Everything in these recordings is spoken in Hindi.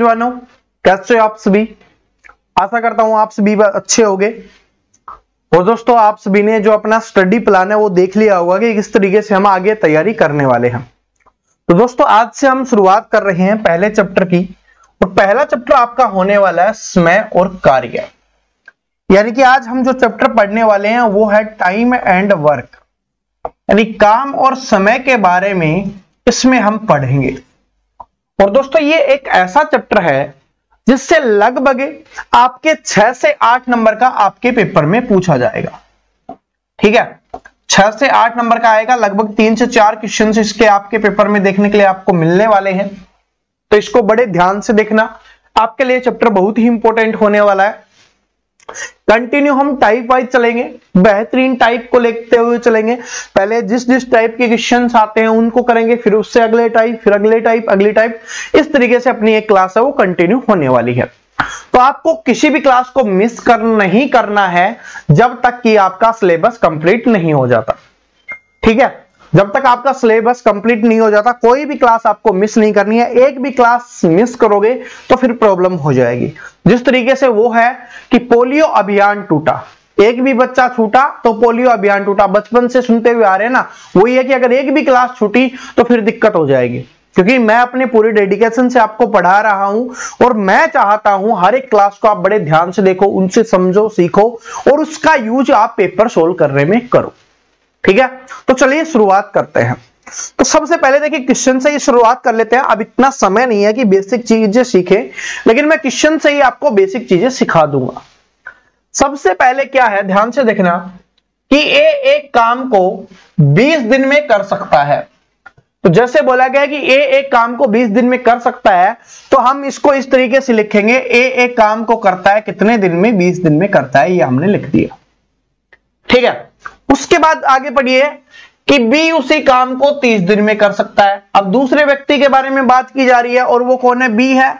जवानों, कैसे हो आप सभी? आशा करता हूं आप सभी अच्छे होंगे। और दोस्तों आप सभी ने जो अपना स्टडी प्लान है वो देख लिया होगा कि किस तरीके से हम आगे तैयारी करने वाले हैं। तो दोस्तों आज से हम शुरुआत कर रहे हैं पहले चैप्टर की, और पहला चैप्टर आपका होने वाला है समय और कार्य। यानी कि आज हम जो चैप्टर पढ़ने वाले हैं वो है टाइम एंड वर्क, यानी काम और समय के बारे में इसमें हम पढ़ेंगे। और दोस्तों ये एक ऐसा चैप्टर है जिससे लगभग आपके 6 से 8 नंबर का आपके पेपर में पूछा जाएगा। ठीक है, 6 से 8 नंबर का आएगा, लगभग 3 से 4 क्वेश्चंस इसके आपके पेपर में देखने के लिए आपको मिलने वाले हैं। तो इसको बड़े ध्यान से देखना, आपके लिए चैप्टर बहुत ही इंपॉर्टेंट होने वाला है। कंटिन्यू हम टाइप वाइज चलेंगे, बेहतरीन टाइप को लेते हुए चलेंगे। पहले जिस टाइप के क्वेश्चंस आते हैं उनको करेंगे, फिर उससे अगले टाइप, फिर अगले टाइप, अगली टाइप। इस तरीके से अपनी एक क्लास है वो कंटिन्यू होने वाली है। तो आपको किसी भी क्लास को मिस नहीं करना है जब तक कि आपका सिलेबस कंप्लीट नहीं हो जाता। ठीक है, जब तक आपका सिलेबस कंप्लीट नहीं हो जाता कोई भी क्लास आपको मिस नहीं करनी है। एक भी क्लास मिस करोगे तो फिर प्रॉब्लम हो जाएगी। जिस तरीके से वो है कि पोलियो अभियान टूटा, एक भी बच्चा छूटा तो पोलियो अभियान टूटा, बचपन से सुनते हुए आ रहे हैं ना। वही है कि अगर एक भी क्लास छूटी तो फिर दिक्कत हो जाएगी, क्योंकि मैं अपने पूरे डेडिकेशन से आपको पढ़ा रहा हूं और मैं चाहता हूं हर एक क्लास को आप बड़े ध्यान से देखो, उनसे समझो, सीखो और उसका यूज आप पेपर सोल्व करने में करो। ठीक है, तो चलिए शुरुआत करते हैं। तो सबसे पहले देखिए क्वेश्चन से ही शुरुआत कर लेते हैं। अब इतना समय नहीं है कि बेसिक चीजें सीखें, लेकिन मैं क्वेश्चन से ही आपको बेसिक चीजें सिखा दूंगा। सबसे पहले क्या है, ध्यान से देखना कि ए एक काम को 20 दिन में कर सकता है। तो जैसे बोला गया कि ए एक काम को 20 दिन में कर सकता है, तो हम इसको इस तरीके से लिखेंगे, ए एक काम को करता है कितने दिन में? 20 दिन में करता है, ये हमने लिख दिया। ठीक है, उसके बाद आगे पढ़िए कि बी उसी काम को 30 दिन में कर सकता है। अब दूसरे व्यक्ति के बारे में बात की जा रही है और वो कौन है? बी है,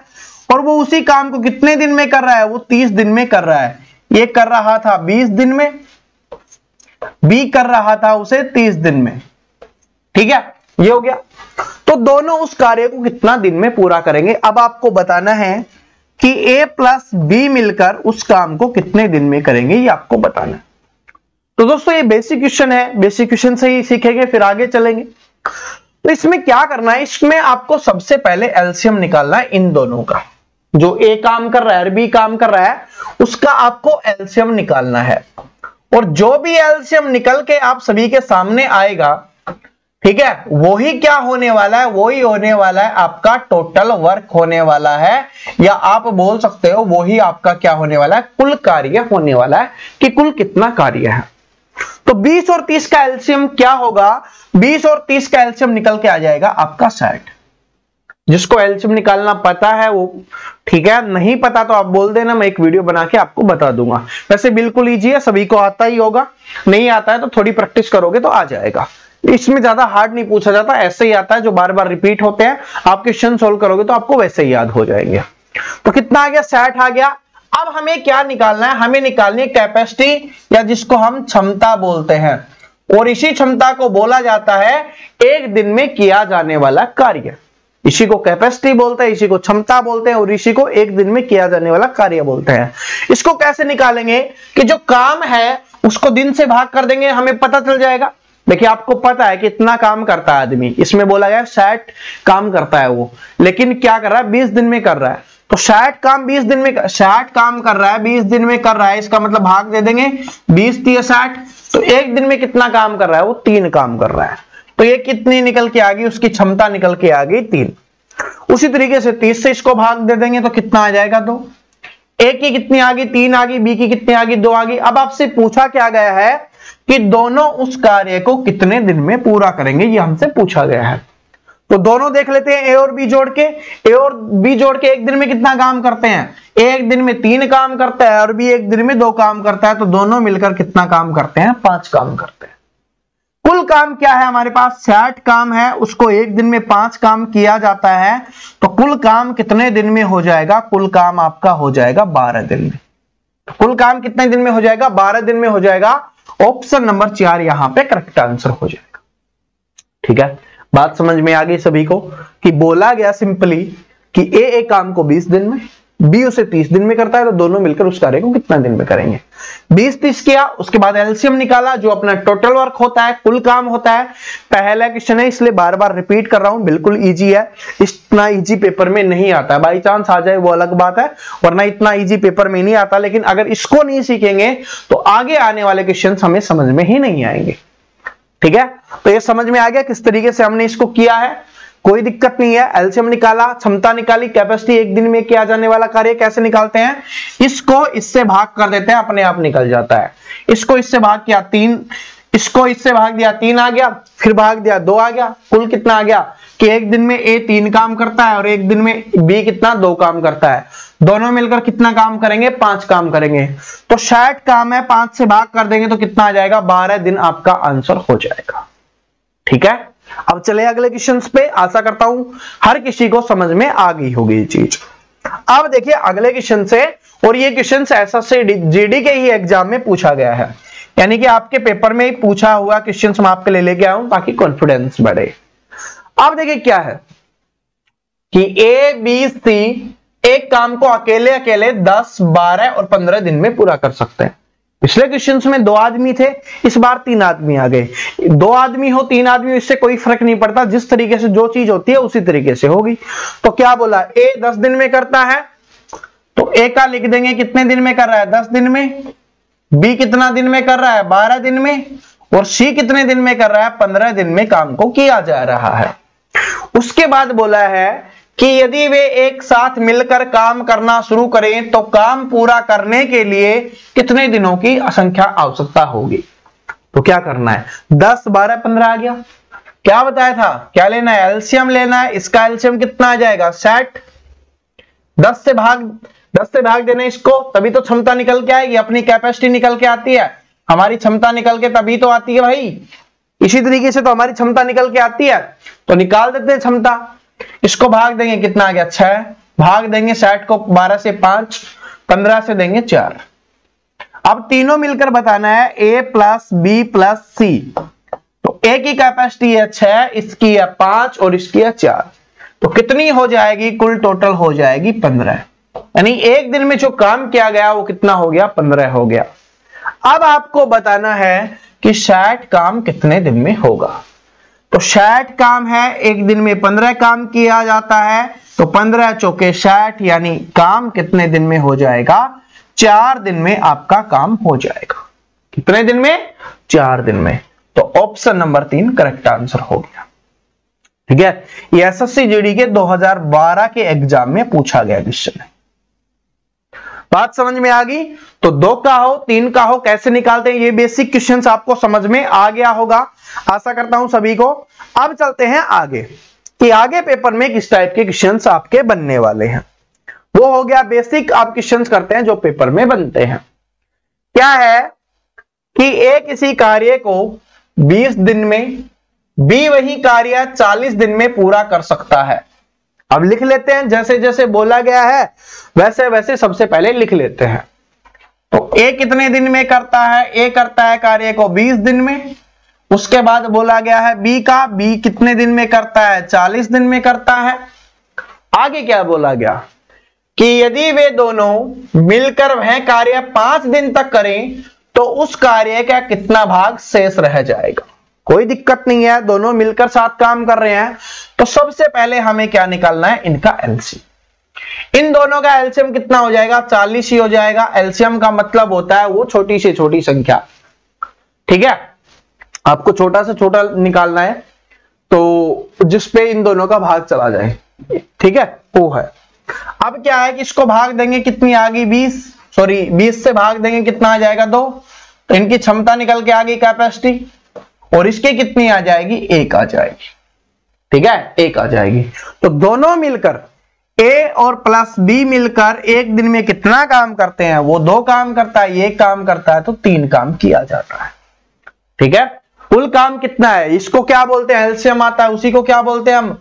और वो उसी काम को कितने दिन में कर रहा है? वो 30 दिन में कर रहा है। ये कर रहा था 20 दिन में, बी कर रहा था उसे 30 दिन में। ठीक है, ये हो गया। तो दोनों उस कार्य को कितना दिन में पूरा करेंगे। अब आपको बताना है कि ए प्लस बी मिलकर उस काम को कितने दिन में करेंगे, ये आपको बताना है। तो दोस्तों ये बेसिक क्वेश्चन है, बेसिक क्वेश्चन से ही सीखेंगे फिर आगे चलेंगे। तो इसमें क्या करना है, इसमें आपको सबसे पहले एलसीएम निकालना है इन दोनों का। जो ए काम कर रहा है और बी काम कर रहा है उसका आपको एलसीएम निकालना है, और जो भी एलसीएम निकल के आप सभी के सामने आएगा, ठीक है, वही क्या होने वाला है? वही होने वाला है आपका टोटल वर्क होने वाला है, या आप बोल सकते हो वही आपका क्या होने वाला है? कुल कार्य होने वाला है, कि कुल कितना कार्य है। तो 20 और 30 का एलसीएम क्या होगा? 20 और 30 का एलसीएम निकल के आ जाएगा आपका 60। जिसको एलसीएम निकालना पता है वो ठीक है, नहीं पता तो आप बोल देना, मैं एक वीडियो बना के आपको बता दूंगा। वैसे बिल्कुल इजी है, सभी को आता ही होगा, नहीं आता है तो थोड़ी प्रैक्टिस करोगे तो आ जाएगा। इसमें ज्यादा हार्ड नहीं पूछा जाता, ऐसे ही आता है जो बार बार रिपीट होते हैं। आप क्वेश्चन सोल्व करोगे तो आपको वैसे ही याद हो जाएंगे। तो कितना आ गया? 60 आ गया। अब हमें क्या निकालना है? हमें निकालनी है कैपेसिटी, या जिसको हम क्षमता बोलते हैं, और इसी क्षमता को बोला जाता है एक दिन में किया जाने वाला कार्य। इसी को कैपेसिटी बोलते हैं, इसी को क्षमता बोलते हैं, और इसी को एक दिन में किया जाने वाला कार्य बोलते हैं। इसको कैसे निकालेंगे कि जो काम है उसको दिन से भाग कर देंगे, हमें पता चल जाएगा। देखिए आपको पता है कि इतना काम करता है आदमी, इसमें बोला गया 60 काम करता है वो, लेकिन क्या कर रहा है? 20 दिन में कर रहा है। तो 60 काम 20 दिन में, 60 काम कर रहा है 20 दिन में कर रहा है, इसका मतलब भाग दे देंगे, 20 × 60। तो एक दिन में कितना काम कर रहा है? वो 3 काम कर रहा है। तो ये कितनी निकल के आ गई? उसकी क्षमता निकल के आ गई 3। उसी तरीके से 30 से इसको भाग दे देंगे तो कितना आ जाएगा? 2। ए की कितनी आ गई? 3 आ गई। बी की कितनी आ गई? 2 आ गई। अब आपसे पूछा क्या गया है कि दोनों उस कार्य को कितने दिन में पूरा करेंगे, ये हमसे पूछा गया है। तो दोनों देख लेते हैं, ए और बी जोड़ के। ए और बी जोड़ के एक दिन में कितना काम करते हैं? ए एक दिन में 3 काम करता है और बी एक दिन में 2 काम करता है। तो दोनों मिलकर कितना काम करते हैं? 5 काम करते हैं। कुल काम क्या है हमारे पास? 60 काम है, उसको एक दिन में 5 काम किया जाता है। तो कुल काम कितने दिन में हो जाएगा? कुल काम आपका हो जाएगा 12 दिन में। तो कुल काम कितने दिन में हो जाएगा? 12 दिन में हो जाएगा। ऑप्शन नंबर 4 यहां पे करेक्ट आंसर हो जाएगा। ठीक है, बात समझ में आ गई सभी को कि बोला गया सिंपली कि ए एक काम को 20 दिन में, बी उसे 30 दिन में करता है, तो दोनों मिलकर उस कार्य को कितना दिन में करेंगे। 20-30 किया, उसके बाद एलसीएम निकाला जो अपना टोटल वर्क होता है, कुल काम होता है। पहला क्वेश्चन है इसलिए बार बार रिपीट कर रहा हूं, बिल्कुल इजी है, इतना इजी पेपर में नहीं आता है। बाई चांस आ जाए वो अलग बात है, वरना इतना इजी पेपर में नहीं आता। लेकिन अगर इसको नहीं सीखेंगे तो आगे आने वाले क्वेश्चन हमें समझ में ही नहीं आएंगे। ठीक है, तो ये समझ में आ गया किस तरीके से हमने इसको किया है, कोई दिक्कत नहीं है। एलसीएम निकाला, क्षमता निकाली, कैपेसिटी, एक दिन में किया जाने वाला कार्य कैसे निकालते हैं, इसको इससे भाग कर देते हैं, अपने आप निकल जाता है। इसको इससे भाग किया 3, इसको इससे भाग दिया 3 आ गया, फिर भाग दिया 2 आ गया, कुल कितना आ गया कि एक दिन में ए 3 काम करता है और एक दिन में बी कितना 2 काम करता है। दोनों मिलकर कितना काम करेंगे, 5 काम करेंगे। तो 60 काम है, 5 से भाग कर देंगे तो कितना आ जाएगा, 12 दिन आपका आंसर हो जाएगा। ठीक है, अब चले अगले क्वेश्चंस पे। आशा करता हूं हर किसी को समझ में आ गई होगी ये चीज। अब देखिए अगले क्वेश्चन से, और ये क्वेश्चन एसएससी जीडी के ही एग्जाम में पूछा गया है, यानी कि आपके पेपर में ही पूछा हुआ क्वेश्चन मैं आपके लिए लेके आया हूं ताकि कॉन्फिडेंस बढ़े। अब देखिए क्या है कि ए बी सी एक काम को अकेले अकेले 10, 12 और 15 दिन में पूरा कर सकते हैं। पिछले क्वेश्चंस में 2 आदमी थे, इस बार 3 आदमी आ गए। 2 आदमी हो 3 आदमी, इससे कोई फर्क नहीं पड़ता, जिस तरीके से जो चीज होती है उसी तरीके से होगी। तो क्या बोला, ए 10 दिन में करता है तो ए का लिख देंगे कितने दिन में कर रहा है, 10 दिन में। बी कितना दिन में कर रहा है, 12 दिन में। और सी कितने दिन में कर रहा है, 15 दिन में काम को किया जा रहा है। उसके बाद बोला है कि यदि वे एक साथ मिलकर काम करना शुरू करें तो काम पूरा करने के लिए कितने दिनों की संख्या आवश्यकता होगी। तो क्या करना है, 10, 12, 15 आ गया। क्या बताया था, क्या लेना है, एलसीएम लेना है। इसका एलसीएम कितना आ जाएगा, 60। 10 से भाग देना इसको, तभी तो क्षमता निकल के आएगी, अपनी कैपेसिटी निकल के आती है। हमारी क्षमता निकल के तभी तो आती है भाई, इसी तरीके से तो हमारी क्षमता निकल के आती है। तो निकाल देते हैं क्षमता, इसको भाग देंगे कितना आ गया, 6। भाग देंगे 60 को 12 से 5, 15 से देंगे 4। अब तीनों मिलकर बताना है ए प्लस बी प्लस सी। तो ए की कैपेसिटी है 6, इसकी है 5 और इसकी है 4। तो कितनी हो जाएगी, कुल टोटल हो जाएगी 15। यानी एक दिन में जो काम किया गया वो कितना हो गया, 15 हो गया। अब आपको बताना है कि 60 काम कितने दिन में होगा। तो 60 काम है, एक दिन में 15 काम किया जाता है, तो 15 चौके 60, यानी काम कितने दिन में हो जाएगा, 4 दिन में आपका काम हो जाएगा। कितने दिन में, 4 दिन में। तो ऑप्शन नंबर 3 करेक्ट आंसर हो गया। ठीक है, ये एसएससी जीडी के 2012 के एग्जाम में पूछा गया क्वेश्चन है। बात समझ में आ गई। तो 2 का हो 3 का हो कैसे निकालते हैं, ये बेसिक क्वेश्चंस आपको समझ में आ गया होगा, आशा करता हूं सभी को। अब चलते हैं आगे कि आगे पेपर में किस टाइप के क्वेश्चंस आपके बनने वाले हैं। वो हो गया बेसिक, आप क्वेश्चंस करते हैं जो पेपर में बनते हैं। क्या है कि ए किसी कार्य को 20 दिन में, बी वही कार्य 40 दिन में पूरा कर सकता है। अब लिख लेते हैं, जैसे जैसे बोला गया है वैसे वैसे सबसे पहले लिख लेते हैं। तो ए कितने दिन में करता है, ए करता है कार्य को 20 दिन में। उसके बाद बोला गया है बी का, बी कितने दिन में करता है, 40 दिन में करता है। आगे क्या बोला गया कि यदि वे दोनों मिलकर वह कार्य 5 दिन तक करें तो उस कार्य का कितना भाग शेष रह जाएगा। कोई दिक्कत नहीं है, दोनों मिलकर साथ काम कर रहे हैं। तो सबसे पहले हमें क्या निकालना है, इनका एलसीएम। इन दोनों का एलसीएम कितना हो जाएगा, 40 ही हो जाएगा। एलसीएम का मतलब होता है वो छोटी से छोटी संख्या। ठीक है, आपको छोटा से छोटा निकालना है तो जिसपे इन दोनों का भाग चला जाए। ठीक है, वो है। अब क्या है कि इसको भाग देंगे, कितनी आ गई 20 से भाग देंगे कितना आ जाएगा 2। तो इनकी क्षमता निकल के आ गई कैपेसिटी, और इसकी कितनी आ जाएगी, 1 आ जाएगी। ठीक है, 1 आ जाएगी। तो दोनों मिलकर ए और प्लस बी मिलकर एक दिन में कितना काम करते हैं, वो 2 काम करता है, ये काम करता है, तो 3 काम किया जाता है। ठीक है, कुल काम कितना है, इसको क्या बोलते हैं, एलसीएम आता है, उसी को क्या बोलते हैं हम,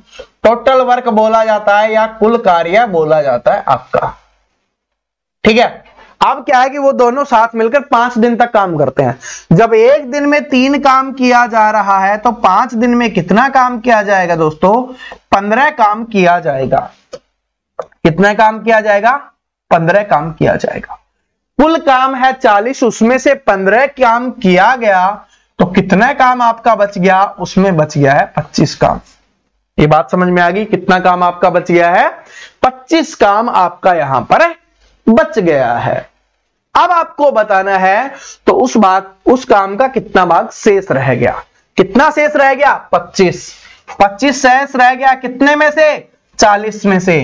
टोटल वर्क बोला जाता है या कुल कार्य बोला जाता है आपका। ठीक है, अब क्या है कि वो दोनों साथ मिलकर 5 दिन तक काम करते हैं। जब एक दिन में 3 काम किया जा रहा है तो 5 दिन में कितना काम किया जाएगा दोस्तों, 15 काम किया जाएगा। कितना काम किया जाएगा? 15 काम किया जाएगा। कुल काम है 40, उसमें से 15 काम किया गया, तो कितना काम आपका बच गया? उसमें बच गया है 25 काम। ये बात समझ में आ गई? कितना काम आपका बच गया है? 25 काम आपका यहां पर बच गया है। अब आपको बताना है तो उस काम का कितना भाग शेष रह गया। कितना शेष रह गया? 25। 25 शेष रह गया कितने में से? 40 में से।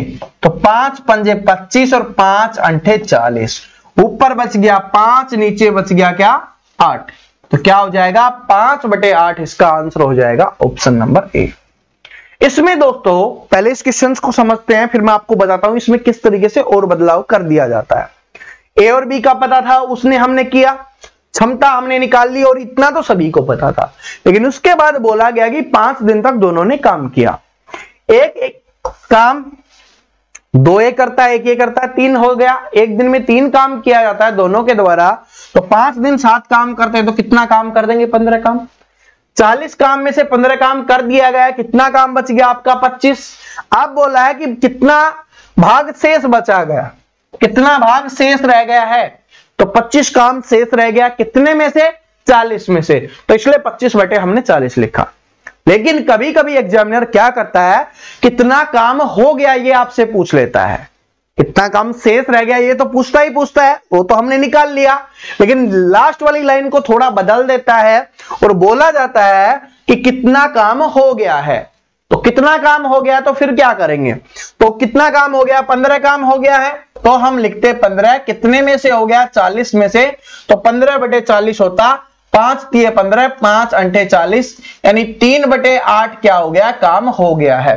तो 5 पंजे 25 और 5 अंठे 40। ऊपर बच गया 5, नीचे बच गया क्या? 8। तो क्या हो जाएगा? 5/8 इसका आंसर हो जाएगा ऑप्शन नंबर ए। इसमें दोस्तों पहले इस क्वेश्चन को समझते हैं, फिर मैं आपको बताता हूं इसमें किस तरीके से और बदलाव कर दिया जाता है। ए और बी का पता था, उसने हमने किया, क्षमता हमने निकाल ली और इतना तो सभी को पता था। लेकिन उसके बाद बोला गया कि 5 दिन तक दोनों ने काम किया। एक काम 2A करता है, 1A करता है, 3 हो गया। एक दिन में 3 काम किया जाता है दोनों के द्वारा, तो 5 दिन 7 काम करते हैं, तो कितना काम कर देंगे? 15 काम। 40 काम में से 15 काम कर दिया गया, कितना काम बच गया आपका? 25। अब बोला है कि कितना भाग शेष बचा गया, कितना भाग शेष रह गया है? तो 25 काम शेष रह गया, कितने में से? 40 में से। तो इसलिए 25 हमने 40 लिखा। लेकिन कभी कभी एग्जामिनर क्या करता है, कितना काम हो गया ये आपसे पूछ लेता है, कितना काम शेष रह गया ये तो पूछता ही पूछता है, वो तो हमने निकाल लिया। लेकिन लास्ट वाली लाइन को थोड़ा बदल देता है और बोला जाता है कि कितना काम हो गया है। तो कितना काम हो गया, तो फिर क्या करेंगे? तो कितना काम हो गया? 15 काम हो गया है, तो हम लिखते 15। कितने में से हो गया? 40 में से। तो 15/40 होता 5 × 15, 5 अंठे 40, यानी 3/8 क्या हो गया? काम हो गया है।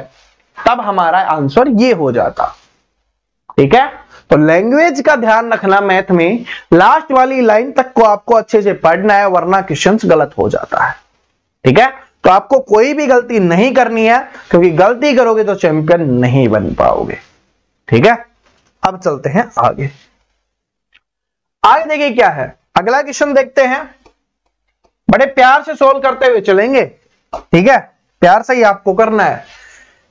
तब हमारा आंसर ये हो जाता। ठीक है, तो लैंग्वेज का ध्यान रखना, मैथ में लास्ट वाली लाइन तक को आपको अच्छे से पढ़ना है, वरना क्वेश्चंस गलत हो जाता है। ठीक है, तो आपको कोई भी गलती नहीं करनी है, क्योंकि गलती करोगे तो चैंपियन नहीं बन पाओगे। ठीक है, अब चलते हैं आगे। आगे देखिए क्या है, अगला क्वेश्चन देखते हैं। बड़े प्यार से सोल्व करते हुए चलेंगे। ठीक है, प्यार से ही आपको करना है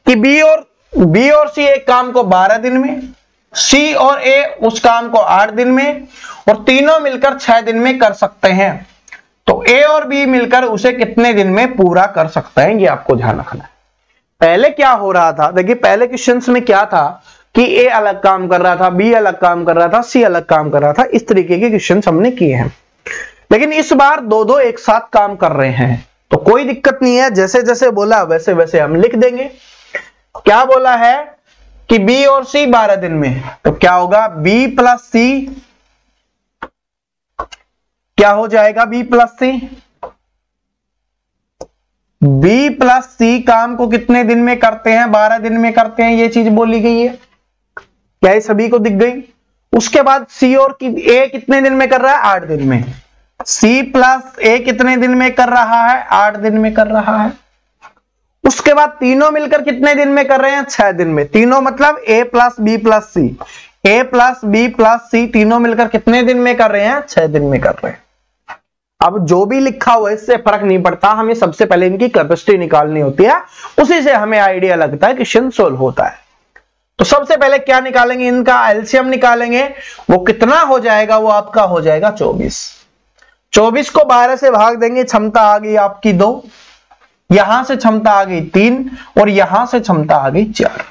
कि बी और सी एक काम को 12 दिन में, सी और ए उस काम को 8 दिन में, और तीनों मिलकर 6 दिन में कर सकते हैं। तो ए और बी मिलकर उसे कितने दिन में पूरा कर सकते हैं, ये आपको ध्यान रखना है। पहले क्या हो रहा था, देखिए पहले क्वेश्चंस में क्या था कि ए अलग काम कर रहा था, बी अलग काम कर रहा था, सी अलग काम कर रहा था। इस तरीके के क्वेश्चंस हमने किए हैं। लेकिन इस बार दो एक साथ काम कर रहे हैं, तो कोई दिक्कत नहीं है, जैसे जैसे बोला वैसे वैसे हम लिख देंगे। क्या बोला है कि बी और सी 12 दिन में, तो क्या होगा? बी प्लस सी क्या हो जाएगा? बी प्लस सी। बी प्लस सी काम को कितने दिन में करते हैं? 12 दिन में करते हैं, ये चीज बोली गई है। क्या ये सभी को दिख गई? उसके बाद सी और ए कितने दिन में कर रहा है? 8 दिन में। सी प्लस ए कितने दिन में कर रहा है? 8 दिन में कर रहा है। उसके बाद तीनों मिलकर कितने दिन में कर रहे हैं? 6 दिन में। तीनों मतलब ए प्लस बी प्लस सी, ए प्लस बी प्लस सी, तीनों मिलकर कितने दिन में कर रहे हैं? 6 दिन में कर रहे हैं। अब जो भी लिखा हुआ है इससे फर्क नहीं पड़ता, हमें सबसे पहले इनकी कैपेसिटी निकालनी होती है, उसी से हमें आइडिया लगता है क्वेश्चन सोल्व होता है। तो सबसे पहले क्या निकालेंगे? इनका एलसीएम निकालेंगे। वो कितना हो जाएगा? वो आपका हो जाएगा 24। 24 को 12 से भाग देंगे, क्षमता आ गई आपकी 2, यहां से क्षमता आ गई 3, और यहां से क्षमता आ गई 4।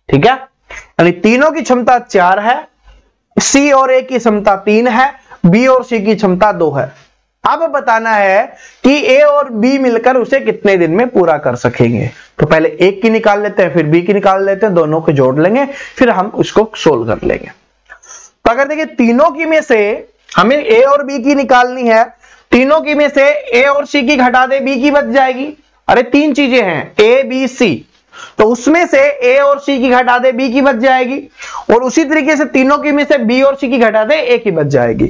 ठीक है, यानी तीनों की क्षमता 4 है, सी और ए की क्षमता 3 है, बी और सी की क्षमता 2 है। अब बताना है कि ए और बी मिलकर उसे कितने दिन में पूरा कर सकेंगे। तो पहले एक की निकाल लेते हैं, फिर बी की निकाल लेते हैं, दोनों को जोड़ लेंगे, फिर हम उसको सोल्व कर लेंगे। तो अगर देखिए तीनों की में से हमें ए और बी की निकालनी है, तीनों की में से ए और सी की घटा दे, बी की बच जाएगी। अरे 3 चीजें हैं, ए बी सी, तो उसमें से ए और सी की घटा दे, बी की बच जाएगी। और उसी तरीके से तीनों की में से बी और सी की घटा दे, ए की बच जाएगी।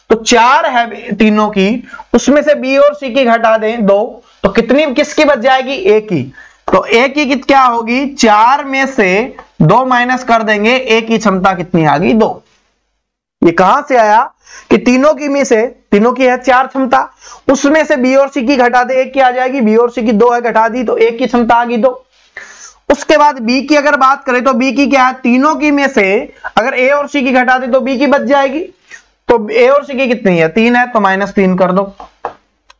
तो 4 है तीनों की, उसमें से बी और सी की घटा दें 2, तो कितनी किसकी बच जाएगी? ए की। तो ए की क्या होगी? 4 में से 2 माइनस कर देंगे, ए की क्षमता कितनी आ गई? 2। ये कहां से आया कि तीनों की में से, तीनों की है 4 क्षमता, उसमें से बी और सी की घटा दे, 1 की आ जाएगी। बी और सी की 2 है, घटा दी तो 1 की क्षमता आ गई 2। उसके बाद बी की अगर बात करें तो बी की क्या है, तीनों की में से अगर ए और सी की घटा दे तो बी की बच जाएगी। तो ए और सी की कितनी है, 3 है, तो -3 कर दो।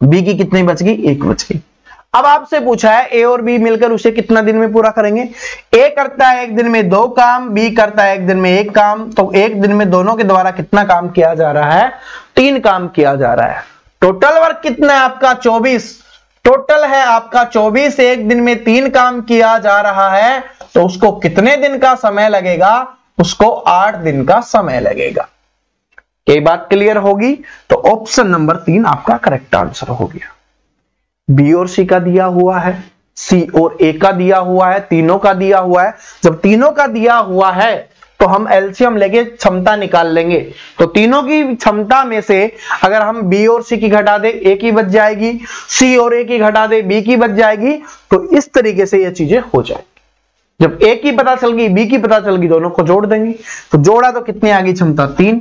बी की कितनी बच गई, 1 बच गई। अब आपसे पूछा है ए और बी मिलकर उसे कितना दिन में पूरा करेंगे। ए करता है एक दिन में 2 काम, बी करता है एक दिन में 1 काम, तो एक दिन में दोनों के द्वारा कितना काम किया जा रहा है, 3 काम किया जा रहा है। टोटल वर्क कितना है आपका, 24। टोटल है आपका 24, एक दिन में 3 काम किया जा रहा है, तो उसको कितने दिन का समय लगेगा, उसको 8 दिन का समय लगेगा। ये बात क्लियर होगी, तो ऑप्शन नंबर 3 आपका करेक्ट आंसर हो गया। बी और सी का दिया हुआ है, सी और ए का दिया हुआ है, तीनों का दिया हुआ है। जब तीनों का दिया हुआ है तो हम एलसीएम लेके क्षमता निकाल लेंगे। तो तीनों की क्षमता में से अगर हम बी और सी की घटा दे, ए की बच जाएगी, सी और ए की घटा दे, बी की बच जाएगी। तो इस तरीके से ये चीजें हो जाएगी। जब ए की पता चल गई, बी की पता चल गई, दोनों को जोड़ देंगे। तो जोड़ा तो कितनी आ गई क्षमता, 3।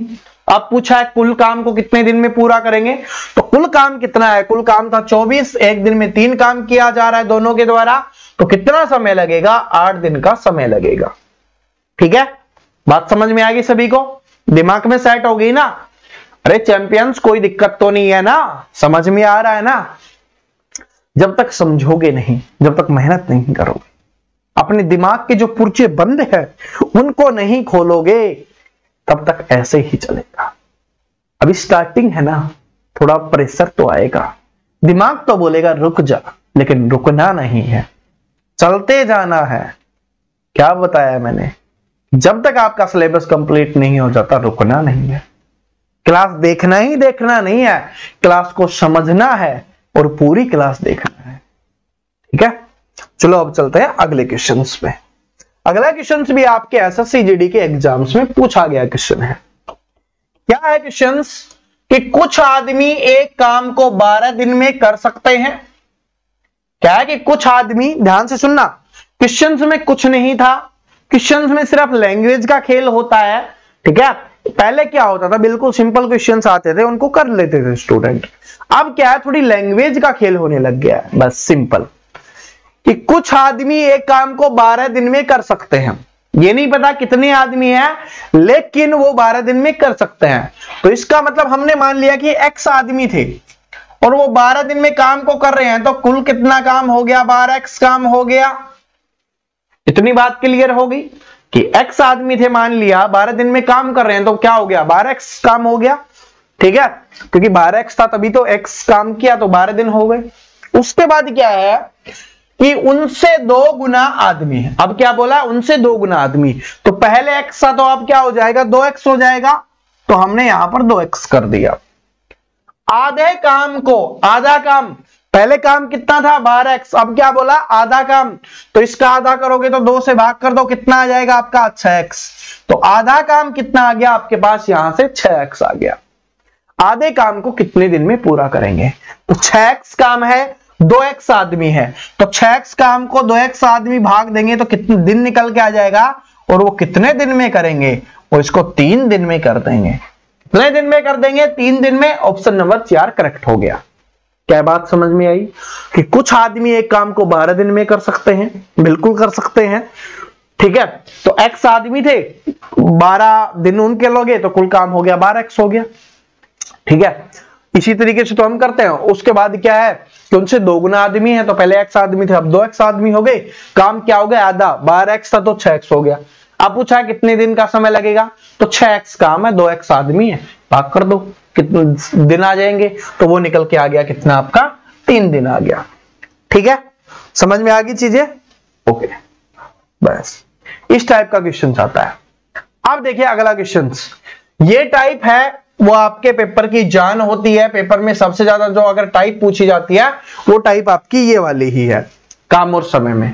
अब पूछा है कुल काम को कितने दिन में पूरा करेंगे, तो कुल काम कितना है, कुल काम था 24, एक दिन में 3 काम किया जा रहा है दोनों के द्वारा, तो कितना समय लगेगा, 8 दिन का समय लगेगा। ठीक है, बात समझ में आ गई सभी को, दिमाग में सेट हो गई ना। अरे चैंपियंस, कोई दिक्कत तो नहीं है ना, समझ में आ रहा है ना। जब तक समझोगे नहीं, जब तक मेहनत नहीं करोगे, अपने दिमाग के जो पुर्जे बंद है उनको नहीं खोलोगे, तब तक ऐसे ही चलेगा। अभी स्टार्टिंग है ना, थोड़ा प्रेशर तो आएगा, दिमाग तो बोलेगा रुक जा, लेकिन रुकना नहीं है, चलते जाना है। क्या बताया मैंने, जब तक आपका सिलेबस कंप्लीट नहीं हो जाता रुकना नहीं है। क्लास देखना ही देखना नहीं है, क्लास को समझना है और पूरी क्लास देखना है। ठीक है, चलो अब चलते हैं अगले क्वेश्चंस पे। अगला क्वेश्चन भी आपके एसएससी जीडी के एग्जाम्स में पूछा गया क्वेश्चन है। क्या है क्वेश्चन, कि कुछ आदमी एक काम को 12 दिन में कर सकते हैं। क्या है कि कुछ आदमी, ध्यान से सुनना, क्वेश्चंस में कुछ नहीं था, क्वेश्चंस में सिर्फ लैंग्वेज का खेल होता है। ठीक है, पहले क्या होता था, बिल्कुल सिंपल क्वेश्चंस आते थे, उनको कर लेते थे स्टूडेंट। अब क्या है, थोड़ी लैंग्वेज का खेल होने लग गया है। बस सिंपल कि कुछ आदमी एक काम को 12 दिन में कर सकते हैं, ये नहीं पता कितने आदमी हैं, लेकिन वो 12 दिन में कर सकते हैं। तो इसका मतलब हमने मान लिया कि x आदमी थे और वो 12 दिन में काम को कर रहे हैं, तो कुल कितना काम हो गया, 12x काम हो गया। इतनी बात क्लियर होगी कि x आदमी थे, मान लिया 12 दिन में काम कर रहे हैं, तो क्या हो गया, 12x काम हो गया। ठीक है, क्योंकि 12x था तभी तो x काम किया, तो 12 दिन हो गए। उसके बाद क्या है कि उनसे 2 गुना आदमी है। अब क्या बोला, उनसे 2 गुना आदमी, तो पहले x था तो अब क्या हो जाएगा, 2x हो जाएगा, तो हमने यहां पर 2x कर दिया। आधे काम को, आधा काम, पहले काम कितना था 12x, अब क्या बोला, आधा काम, तो इसका आधा करोगे तो 2 से भाग कर दो, कितना आ जाएगा आपका 6x। तो आधा काम कितना आ गया आपके पास, यहां से 6x आ गया। आधे काम को कितने दिन में पूरा करेंगे, तो 6x काम है, 2x आदमी है, तो 6x काम को 2x आदमी भाग देंगे तो कितने दिन निकल के आ जाएगा, और वो कितने दिन में करेंगे, वो इसको 3 दिन में कर देंगे। कितने दिन में कर देंगे, 3 दिन में। ऑप्शन नंबर 4 करेक्ट हो गया। क्या बात समझ में आई कि कुछ आदमी एक काम को 12 दिन में कर सकते हैं, बिल्कुल कर सकते हैं। ठीक है, तो x आदमी थे, 12 दिन उनके लोगे तो कुल काम हो गया 12x हो गया। ठीक है, इसी तरीके से तो हम करते हैं। उसके बाद क्या है कि उनसे 2 गुना आदमी है, तो पहले x आदमी थे, अब 2x आदमी हो गए, काम क्या हो गया, आधा, 12x था तो 6x हो गया। अब पूछा कितने दिन का समय लगेगा, तो 6x काम है, 2x आदमी है, भाग कर दो, कितने दिन आ जाएंगे, तो वो निकल के आ गया कितना आपका, 3 दिन आ गया। ठीक है, समझ में आ गई चीजें, ओके। बस इस टाइप का क्वेश्चन आता है। अब देखिए अगला क्वेश्चन, ये टाइप है वो आपके पेपर की जान होती है। पेपर में सबसे ज्यादा जो अगर टाइप पूछी जाती है वो टाइप आपकी ये वाली ही है, काम और समय में।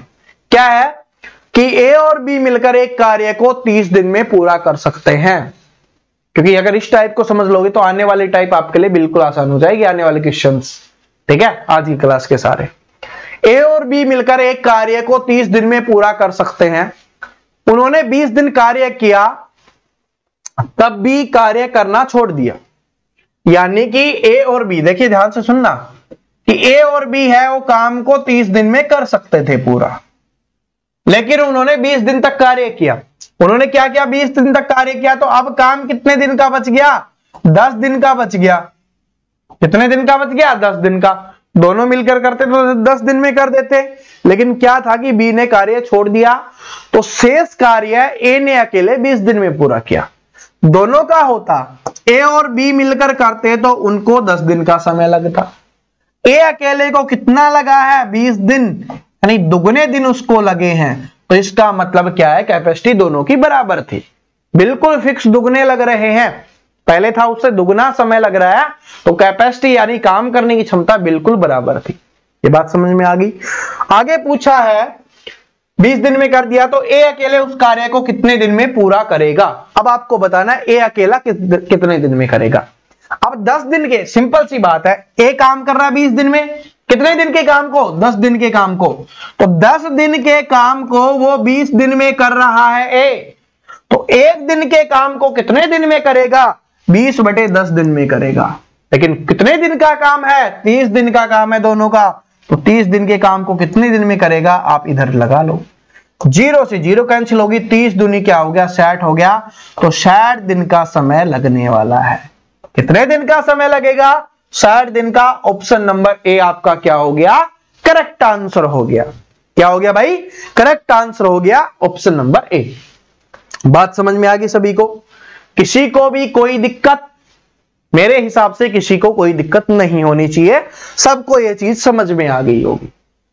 क्या है कि ए और बी मिलकर एक कार्य को 30 दिन में पूरा कर सकते हैं। क्योंकि अगर इस टाइप को समझ लोगे तो आने वाली टाइप आपके लिए बिल्कुल आसान हो जाएगी, आने वाले क्वेश्चंस। ठीक है, आज की क्लास के सारे ए और बी मिलकर एक कार्य को 30 दिन में पूरा कर सकते हैं। उन्होंने 20 दिन कार्य किया, तब भी कार्य करना छोड़ दिया। यानी कि ए और बी, देखिए ध्यान से सुनना, कि ए और बी है वो काम को 30 दिन में कर सकते थे पूरा। लेकिन उन्होंने 20 दिन तक कार्य किया। उन्होंने क्या किया? 20 दिन तक कार्य किया। तो अब काम कितने दिन का बच गया? 10 दिन का बच गया। कितने दिन का बच गया? 10 दिन का। दोनों मिलकर करते तो 10 दिन में कर देते, लेकिन क्या था कि बी ने कार्य छोड़ दिया, तो शेष कार्य ए ने अकेले 20 दिन में पूरा किया। दोनों का होता, ए और बी मिलकर करते तो उनको 10 दिन का समय लगता। ए अकेले को कितना लगा है? 20 दिन, यानी दुगने दिन उसको लगे हैं। तो इसका मतलब क्या है? कैपेसिटी दोनों की बराबर थी, बिल्कुल फिक्स दुगने लग रहे हैं। पहले था उससे दुगना समय लग रहा है, तो कैपेसिटी यानी काम करने की क्षमता बिल्कुल बराबर थी। ये बात समझ में आ गई। आगे पूछा है 20 दिन में कर दिया, तो ए अकेले उस कार्य को कितने दिन में पूरा करेगा? अब आपको बताना है ए अकेला कितने दिन में करेगा। अब 10 दिन के, सिंपल सी बात है, ए काम कर रहा है 20 दिन में, कितने दिन के काम को? 10 दिन के काम को। तो 10 दिन के काम को वो 20 दिन में कर रहा है ए, तो एक दिन के काम को कितने दिन में करेगा? 20/10 दिन में करेगा। लेकिन कितने दिन का काम है? 30 दिन का काम है दोनों का, तो 30 दिन के काम को कितने दिन में करेगा? आप इधर लगा लो, 0 से 0 कैंसिल होगी, 30 दूनी क्या हो गया? 60 हो गया। तो 60 दिन का समय लगने वाला है। कितने दिन का समय लगेगा? 60 दिन का। ऑप्शन नंबर ए आपका क्या हो गया? करेक्ट आंसर हो गया। क्या हो गया भाई? करेक्ट आंसर हो गया ऑप्शन नंबर ए। बात समझ में आ गई सभी को? किसी को भी कोई दिक्कत? मेरे हिसाब से किसी को कोई दिक्कत नहीं होनी चाहिए, सबको यह चीज समझ में आ गई होगी।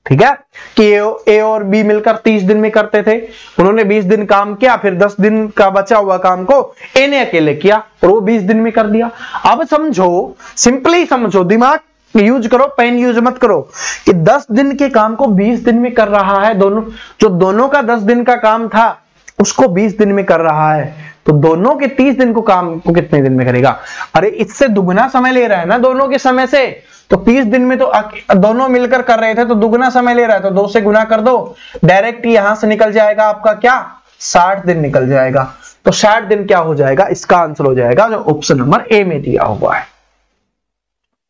ठीक है कि ए और बी मिलकर 30 दिन में करते थे, उन्होंने 20 दिन काम किया, फिर 10 दिन का बचा हुआ काम को ए ने अकेले किया और वो 20 दिन में कर दिया। अब समझो, सिंपली समझो, दिमाग यूज करो, पेन यूज मत करो, कि 10 दिन के काम को 20 दिन में कर रहा है। दोनों, जो दोनों का 10 दिन का काम था उसको 20 दिन में कर रहा है, तो दोनों के 30 दिन को काम को कितने दिन में करेगा? अरे इससे दुगना समय ले रहा है ना दोनों के समय से, तो 30 दिन में तो दोनों मिलकर कर रहे थे, तो दुगना समय ले रहा है, तो 2 से गुना कर दो, डायरेक्ट यहां से निकल जाएगा आपका क्या? 60 दिन निकल जाएगा। तो 60 दिन क्या हो जाएगा? इसका आंसर हो जाएगा जो ऑप्शन नंबर ए में दिया हुआ है।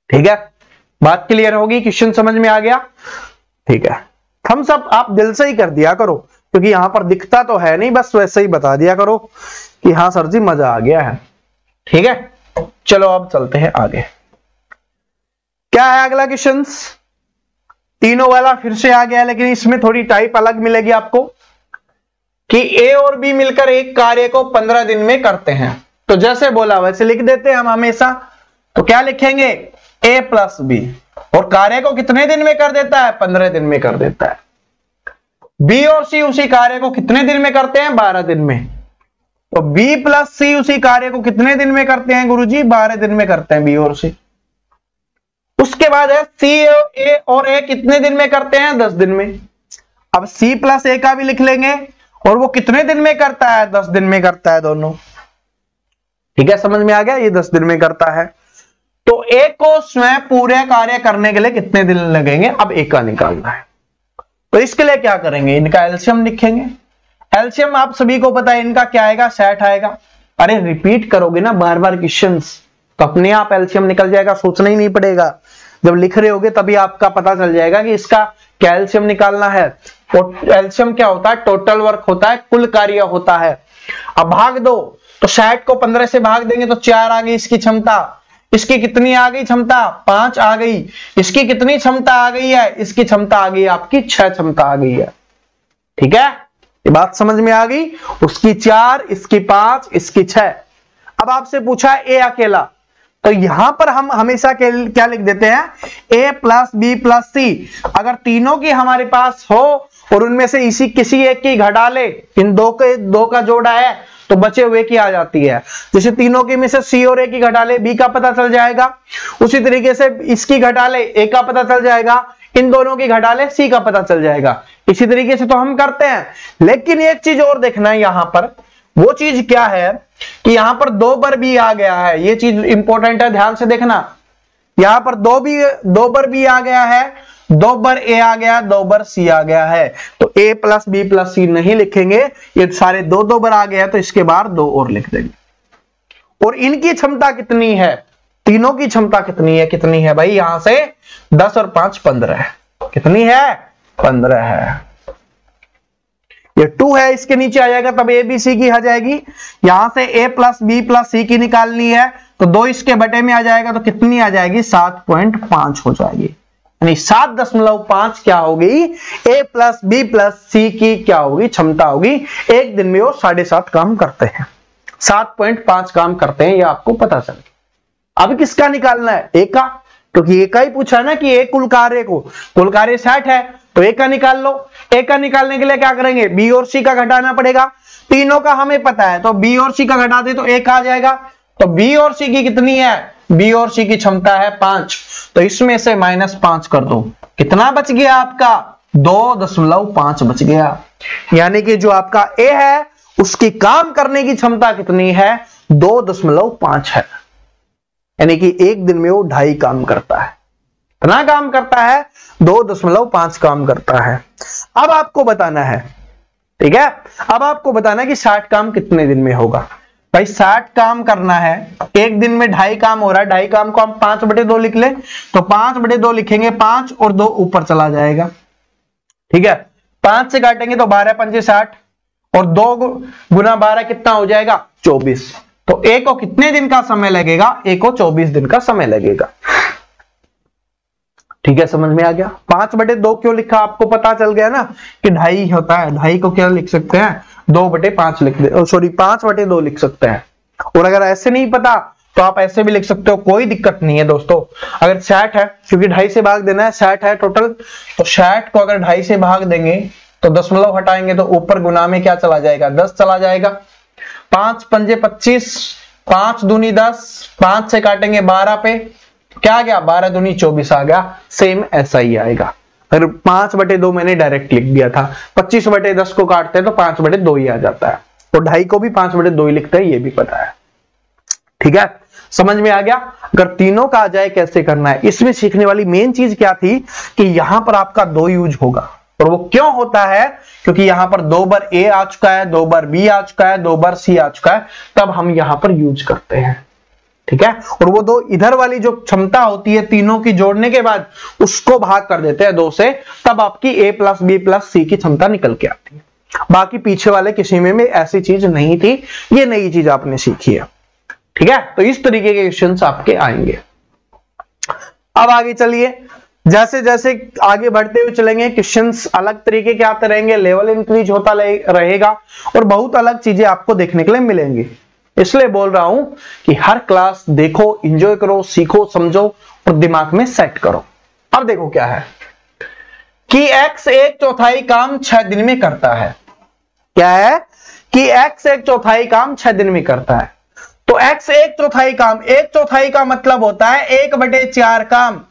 ठीक है, बात क्लियर होगी? क्वेश्चन समझ में आ गया? ठीक है, थम्स अप आप दिल से ही कर दिया करो, क्योंकि यहां पर दिखता तो है नहीं, बस वैसे ही बता दिया करो कि हाँ सर जी मजा आ गया है। ठीक है, चलो अब चलते हैं आगे। क्या है अगला क्वेश्चन? तीनों वाला फिर से आ गया, लेकिन इसमें थोड़ी टाइप अलग मिलेगी आपको, कि ए और बी मिलकर एक कार्य को 15 दिन में करते हैं। तो जैसे बोला वैसे लिख देते हैं हम हमेशा। तो क्या लिखेंगे? ए प्लस बी, और कार्य को कितने दिन में कर देता है? 15 दिन में कर देता है। बी और सी उसी कार्य को कितने दिन में करते हैं? 12 दिन में। तो बी प्लस सी उसी कार्य को कितने दिन में करते हैं गुरुजी? 12 दिन में करते हैं बी और सी। उसके बाद है सी ए और ए कितने दिन में करते हैं? 10 दिन में। अब सी प्लस ए का भी लिख लेंगे, और वो कितने दिन में करता है? 10 दिन में करता है दोनों। ठीक है, समझ में आ गया? ये 10 दिन में करता है। तो ए को स्वयं पूरे कार्य करने के लिए कितने दिन लगेंगे? अब ए का निकालना है, तो इसके लिए क्या करेंगे? इनका एलसीएम लिखेंगे। एलसीएम आप सभी को पता है इनका क्या आएगा? 60 आएगा। अरे रिपीट करोगे ना बार बार क्वेश्चंस, तो अपने आप एलसीएम निकल जाएगा, सोचना ही नहीं पड़ेगा। जब लिख रहे होगे तभी आपका पता चल जाएगा कि इसका क्या एलसीएम निकालना है। एलसीएम क्या होता है? टोटल वर्क होता है, कुल कार्य होता है। अब भाग दो, तो 60 को 15 से भाग देंगे तो 4 आ गई इसकी क्षमता। इसकी कितनी आ गई क्षमता? 5 आ गई। इसकी कितनी क्षमता आ गई है? इसकी क्षमता आ गई आपकी 6 क्षमता आ गई है। ठीक है, ये बात समझ में आ गई? उसकी 4, इसकी 5, इसकी 6। अब आपसे पूछा ए अकेला, तो यहां पर हम हमेशा क्या लिख देते हैं? ए प्लस बी प्लस सी। अगर तीनों की हमारे पास हो और उनमें से इसी किसी एक की घटा ले, इन दो का जोड़ा है तो बचे हुए की आ जाती है। जैसे तीनों की में से सी और ए की घटा ले, बी का पता चल जाएगा। उसी तरीके से इसकी घटा ले, ए का पता चल जाएगा। इन दोनों की घटा ले, सी का पता चल जाएगा। इसी तरीके से तो हम करते हैं। लेकिन एक चीज और देखना है यहां पर, वो चीज क्या है कि यहां पर 2 बार बी आ गया है। ये चीज इंपॉर्टेंट है, ध्यान से देखना। यहां पर 2 बार बी आ गया है, 2 बार ए आ गया, 2 बार सी आ गया है। तो ए प्लस बी प्लस सी नहीं लिखेंगे, ये सारे 2 बार आ गया, तो इसके बाद 2 और लिख देंगे। और इनकी क्षमता कितनी है? तीनों की क्षमता कितनी है? कितनी है भाई? यहां से 10 और 5 15 है। कितनी है? 15 है। ये 2 है, इसके नीचे आ जाएगा तब ए बी सी की आ जाएगी। यहां से ए प्लस बी प्लस सी की निकालनी है तो 2 इसके बटे में आ जाएगा तो कितनी आ जाएगी 7.5 हो जाएगी, यानी 7.5 क्या होगी ए प्लस बी प्लस सी की क्या होगी क्षमता होगी। एक दिन में वो 7.5 काम करते हैं, 7.5 काम करते हैं, ये आपको पता चल गया। अब किसका निकालना है, ए का, क्योंकि ए का ही पूछा है ना कि ए कुल कार्य को, कुल कार्य 60 है तो ए का निकाल लो। ए का निकालने के लिए क्या करेंगे, बी और सी का घटाना पड़ेगा, तीनों का हमें पता है तो बी और सी का घटा दे तो ए का आ जाएगा। तो बी और सी की कितनी है, बी और सी की क्षमता है 5, तो इसमें से -5 कर दो, कितना बच गया आपका 2.5 बच गया। यानी कि जो आपका ए है उसकी काम करने की क्षमता कितनी है 2.5 है, यानी कि एक दिन में वो 2.5 काम करता है। कितना काम करता है 2.5 काम करता है। अब आपको बताना है, ठीक है, अब आपको बताना है कि 60 काम कितने दिन में होगा। भाई 60 काम करना है, एक दिन में 2.5 काम हो रहा है, 2.5 काम को हम 5/2 लिख ले तो 5/2 लिखेंगे, 5 और 2 ऊपर चला जाएगा, ठीक है, 5 से काटेंगे तो 12 पंजे 60 और 2 गुना 12 कितना हो जाएगा 24। तो ए को कितने दिन का समय लगेगा, ए को 24 दिन का समय लगेगा। ठीक है, समझ में आ गया। 5/2 क्यों लिखा आपको पता चल गया ना कि 2.5 होता है, 2.5 को क्या लिख सकते हैं 2/5 लिख दे, सॉरी 5/2 लिख सकते हैं। और अगर ऐसे नहीं पता तो आप ऐसे भी लिख सकते हो, कोई दिक्कत नहीं है दोस्तों। अगर 60 है, क्योंकि 2.5 से भाग देना है, 60 है टोटल, तो 60 को अगर 2.5 से भाग देंगे तो दशमलव हटाएंगे तो ऊपर गुना में क्या चला जाएगा 10 चला जाएगा। 5 पंजे 25, 5 दूनी 10, 5 से काटेंगे 12 पे, क्या आ गया 12 दूनी 24 आ गया। सेम ऐसा ही आएगा। अगर 5/2 मैंने डायरेक्ट लिख दिया था, 25/10 को काटते हैं तो 5/2 ही आ जाता है, तो 2.5 को भी 5/2 ही लिखते हैं, ये भी पता है। ठीक है, समझ में आ गया। अगर तीनों का आ जाए कैसे करना है, इसमें सीखने वाली मेन चीज क्या थी कि यहां पर आपका 2 यूज होगा, और वो क्यों होता है क्योंकि यहां पर 2 बार ए आ चुका है, 2 बार बी आ चुका है, 2 बार सी आ चुका है, तब हम यहां पर यूज करते हैं। ठीक है, और वो 2 इधर वाली जो क्षमता होती है तीनों की जोड़ने के बाद उसको भाग कर देते हैं 2 से, तब आपकी ए प्लस बी प्लस सी की क्षमता निकल के आती है। बाकी पीछे वाले किसी में ऐसी चीज नहीं थी, ये नई चीज आपने सीखी है। ठीक है, तो इस तरीके के क्वेश्चंस आपके आएंगे। अब आगे चलिए, जैसे जैसे आगे बढ़ते हुए चलेंगे क्वेश्चंस अलग तरीके के आते रहेंगे, लेवल इंक्रीज होता रहेगा और बहुत अलग चीजें आपको देखने के लिए मिलेंगी। इसलिए बोल रहा हूं कि हर क्लास देखो, एंजॉय करो, सीखो, समझो और दिमाग में सेट करो। अब देखो क्या है कि x 1/4 काम 6 दिन में करता है। क्या है कि x 1/4 काम 6 दिन में करता है। तो x 1/4 काम, 1/4 का मतलब होता है 1/4 काम।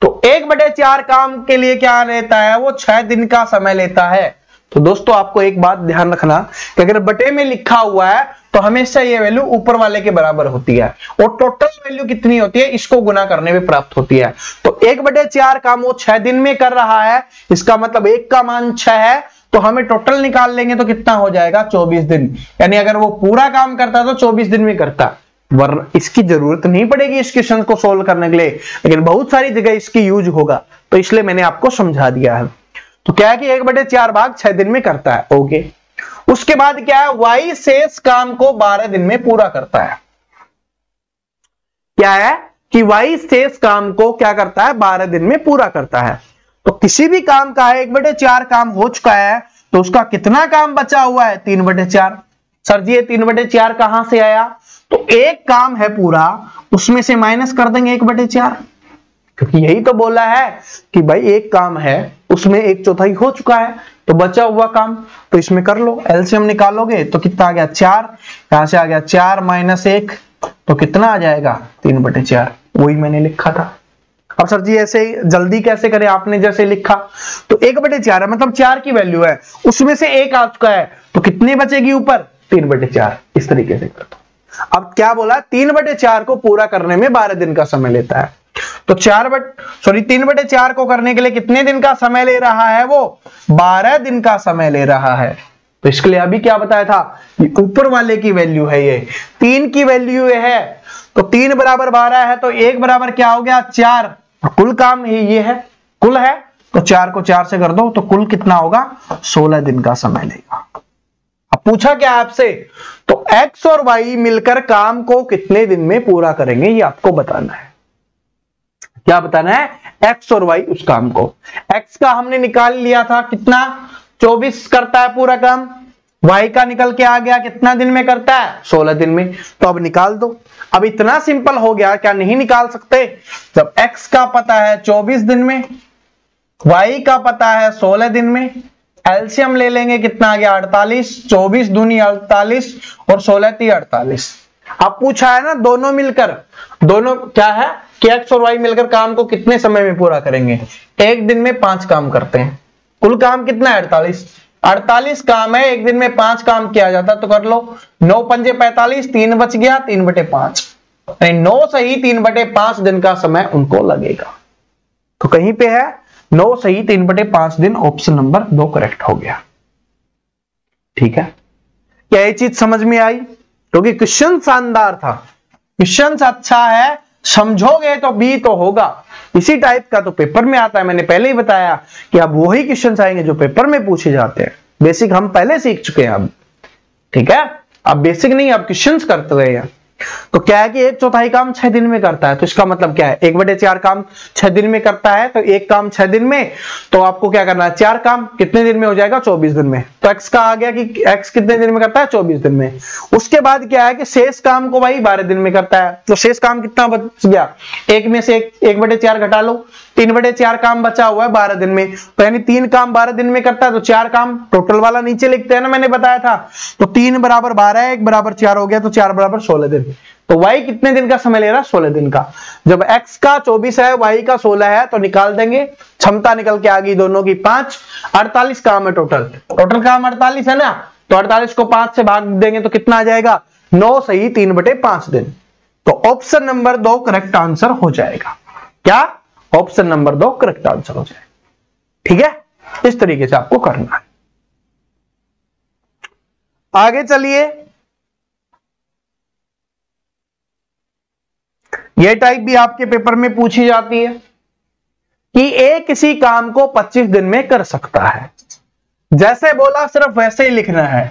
तो 1/4 काम के लिए क्या रहता है, वो 6 दिन का समय लेता है। तो दोस्तों आपको एक बात ध्यान रखना कि अगर बटे में लिखा हुआ है तो हमेशा ये वैल्यू ऊपर वाले के बराबर होती है, और टोटल वैल्यू कितनी होती है इसको गुना करने में प्राप्त होती है। तो 1/4 काम वो 6 दिन में कर रहा है, इसका मतलब 1 का मान 6 है, तो हमें टोटल निकाल लेंगे तो कितना हो जाएगा 24 दिन। यानी अगर वो पूरा काम करता तो 24 दिन में करता, वरना इसकी जरूरत नहीं पड़ेगी इस क्वेश्चन को सोल्व करने के लिए, लेकिन बहुत सारी जगह इसकी यूज होगा, तो इसलिए मैंने आपको समझा दिया है। तो क्या है कि 1/4 भाग 6 दिन में करता है। ओके, उसके बाद क्या है, y शेष काम को 12 दिन में पूरा करता है। क्या है कि y शेष काम को क्या करता है 12 दिन में पूरा करता है। तो किसी भी काम का 1/4 काम हो चुका है तो उसका कितना काम बचा हुआ है 3/4। सर जी ये 3/4 कहां से आया, तो एक काम है पूरा, उसमें से माइनस कर देंगे 1/4, क्योंकि यही तो बोला है कि भाई एक काम है उसमें 1/4 हो चुका है, तो बचा हुआ काम तो इसमें कर लो, एलसीएम निकालोगे तो कितना आ गया 4, यहां से आ गया 4 - 1 तो कितना आ जाएगा 3/4, वही मैंने लिखा था। अब सर जी ऐसे जल्दी कैसे करें, आपने जैसे लिखा तो 1/4 है, मतलब 4 की वैल्यू है, उसमें से 1 आ चुका है तो कितनी बचेगी ऊपर 3/4, इस तरीके से करता। अब क्या बोला, 3/4 को पूरा करने में 12 दिन का समय लेता है। तो 3/4 को करने के लिए कितने दिन का समय ले रहा है, वो 12 दिन का समय ले रहा है। तो इसके लिए अभी क्या बताया था, ऊपर वाले की वैल्यू है ये, 3 की वैल्यू है, तो 3 = 12 है, तो 1 बराबर क्या हो गया 4, कुल काम ही ये है, कुल है तो 4 को 4 से कर दो तो कुल कितना होगा, 16 दिन का समय लेगा। अब पूछा क्या आपसे, तो x और y मिलकर काम को कितने दिन में पूरा करेंगे, ये आपको बताना है। क्या बताना है, x और y उस काम को। x का हमने निकाल लिया था कितना, 24 करता है पूरा काम। y का निकल के आ गया कितना दिन में करता है, 16 दिन में। तो अब निकाल दो। अब इतना सिंपल हो गया, क्या नहीं निकाल सकते? जब x का पता है 24 दिन में, y का पता है 16 दिन में, एलसीएम ले लेंगे, कितना आ गया 48, 24 दूनी 48 और 16 × 48। अब पूछा है ना दोनों मिलकर, दोनों क्या है कि x और y मिलकर काम को कितने समय में पूरा करेंगे, एक दिन में 5 काम करते हैं। कुल काम कितना है 48 काम है, एक दिन में 5 काम किया जाता, तो कर लो 9 पंजे 45, 3 बच गया, 3/5 9 सही 3/5 दिन का समय उनको लगेगा। तो कहीं पे है 9 सही 3/5 दिन, ऑप्शन नंबर 2 करेक्ट हो गया। ठीक है, क्या ये चीज समझ में आई? क्योंकि क्वेश्चन शानदार था, क्वेश्चन अच्छा है, समझोगे तो बी तो होगा। इसी टाइप का तो पेपर में आता है, मैंने पहले ही बताया कि अब वही क्वेश्चन आएंगे जो पेपर में पूछे जाते हैं। बेसिक हम पहले सीख चुके हैं अब, ठीक है, अब बेसिक नहीं, अब क्वेश्चन करते रहे हैं। तो क्या है कि 1/4 काम 6 दिन में करता है, तो इसका मतलब क्या है, 1/4 काम 6 दिन में करता है, तो एक काम 6 दिन में, तो आपको क्या करना है, 4 काम कितने दिन में हो जाएगा, 24 दिन में। तो x का आ गया कि x कितने दिन में करता है, 24 दिन में। उसके बाद क्या है कि शेष काम को भाई 12 दिन में करता है, तो शेष काम कितना बच गया, एक में से 1/4 घटा लो, 3/4 काम बचा हुआ है 12 दिन में, तो यानी 3 काम 12 दिन में करता है, तो 4 काम टोटल वाला नीचे लिखते हैं ना, मैंने बताया था। तो 3 = 12, 1 = 4 हो गया, तो 4 = 16 दिन। तो y कितने दिन का समय ले रहा है, 16 दिन का। जब x का 24 है, y का 16 है, तो निकाल देंगे, क्षमता निकल के आ गई दोनों की 5, 48 काम है टोटल काम 48 है ना, तो 48 को 5 से भाग देंगे तो कितना आ जाएगा, 9 सही 3/5 दिन। तो ऑप्शन नंबर 2 करेक्ट आंसर हो जाएगा। क्या, ऑप्शन नंबर 2 करेक्ट आंसर हो जाएगा। ठीक है, इस तरीके से आपको करना है। आगे चलिए, यह टाइप भी आपके पेपर में पूछी जाती है कि ए किसी काम को 25 दिन में कर सकता है। जैसे बोला सिर्फ वैसे ही लिखना है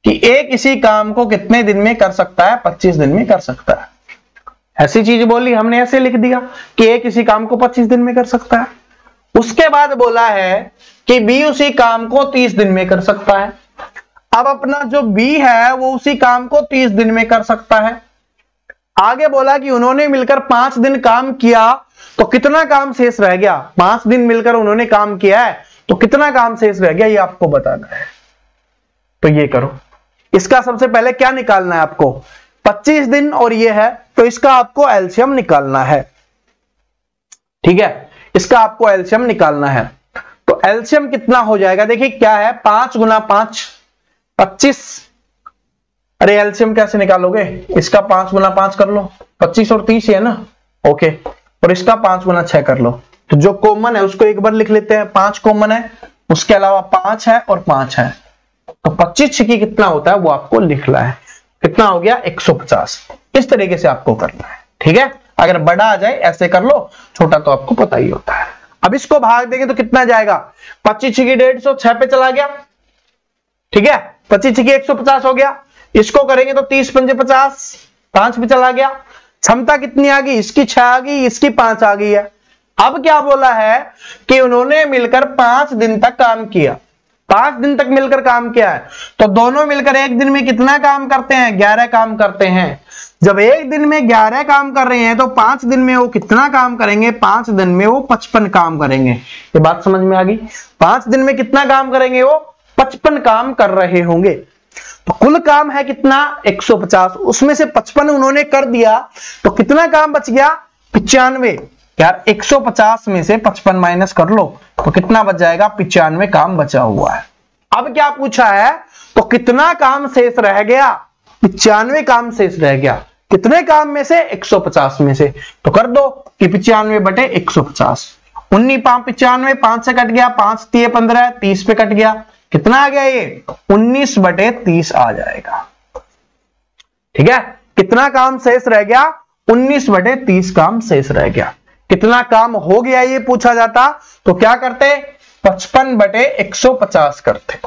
कि ए किसी काम को कितने दिन में कर सकता है, 25 दिन में कर सकता है। ऐसी चीज बोली, हमने ऐसे लिख दिया कि ए किसी काम को 25 दिन में कर सकता है। उसके बाद बोला है कि बी उसी काम को 30 दिन में कर सकता है। अब अपना जो बी है वो उसी काम को 30 दिन में कर सकता है। आगे बोला कि उन्होंने मिलकर 5 दिन काम किया, तो कितना काम शेष रह गया, 5 दिन मिलकर उन्होंने काम किया है, तो कितना काम शेष रह गया, ये आपको बताना है। तो ये करो, इसका सबसे पहले क्या निकालना है आपको, 25 दिन और ये है, तो इसका आपको एलसीएम निकालना है। ठीक है, इसका आपको एलसीएम निकालना है। तो एलसीएम कितना हो जाएगा, देखिए क्या है, 5 × 5 25। अरे एलसीएम कैसे निकालोगे, इसका 5 × 5 कर लो, 25 और 30 है ना, ओके, और इसका 5 × 6 कर लो। तो जो कॉमन है उसको एक बार लिख लेते हैं, 5 कॉमन है, उसके अलावा 5 है और 5 है, तो 25 छकी कितना होता है वो आपको लिखना है। कितना हो गया, 150। इस तरीके से आपको करना है। ठीक है, अगर बड़ा आ जाए ऐसे कर लो, छोटा तो आपको पता ही होता है। अब इसको भाग देंगे तो कितना जाएगा, 25 छकी 150, 6 पे चला गया। ठीक है, 25 छकी 150 हो गया। इसको करेंगे तो 30 पंजे 50, 5 पे चला गया। क्षमता कितनी आ गई, इसकी 6 आ गई, इसकी 5 आ गई है। अब क्या बोला है कि उन्होंने मिलकर 5 दिन तक काम किया, 5 दिन तक मिलकर काम किया है, तो दोनों मिलकर एक दिन में कितना काम करते हैं, 11 काम करते हैं। जब एक दिन में 11 काम कर रहे हैं तो 5 दिन में वो कितना काम करेंगे, 5 दिन में वो 55 काम करेंगे। ये बात समझ में आ गई, 5 दिन में कितना काम करेंगे, वो 55 काम कर रहे होंगे। तो कुल काम है कितना, 150, उसमें से 55 उन्होंने कर दिया, तो कितना काम बच गया, 95। यार 150 में से 55 माइनस कर लो तो कितना बच जाएगा, 95 काम बचा हुआ है। अब क्या पूछा है, तो कितना काम शेष रह गया, 95 काम शेष रह गया। कितने काम में से, 150 में से। तो कर दो कि 95/150, 19 5 95, 5 से कट गया, 5 3 15, 30 पे कट गया, कितना आ गया ये, 19/30 आ जाएगा। ठीक है, कितना काम शेष रह गया, 19/30 काम शेष रह गया। कितना काम हो गया ये पूछा जाता तो क्या करते, 55/150 करते,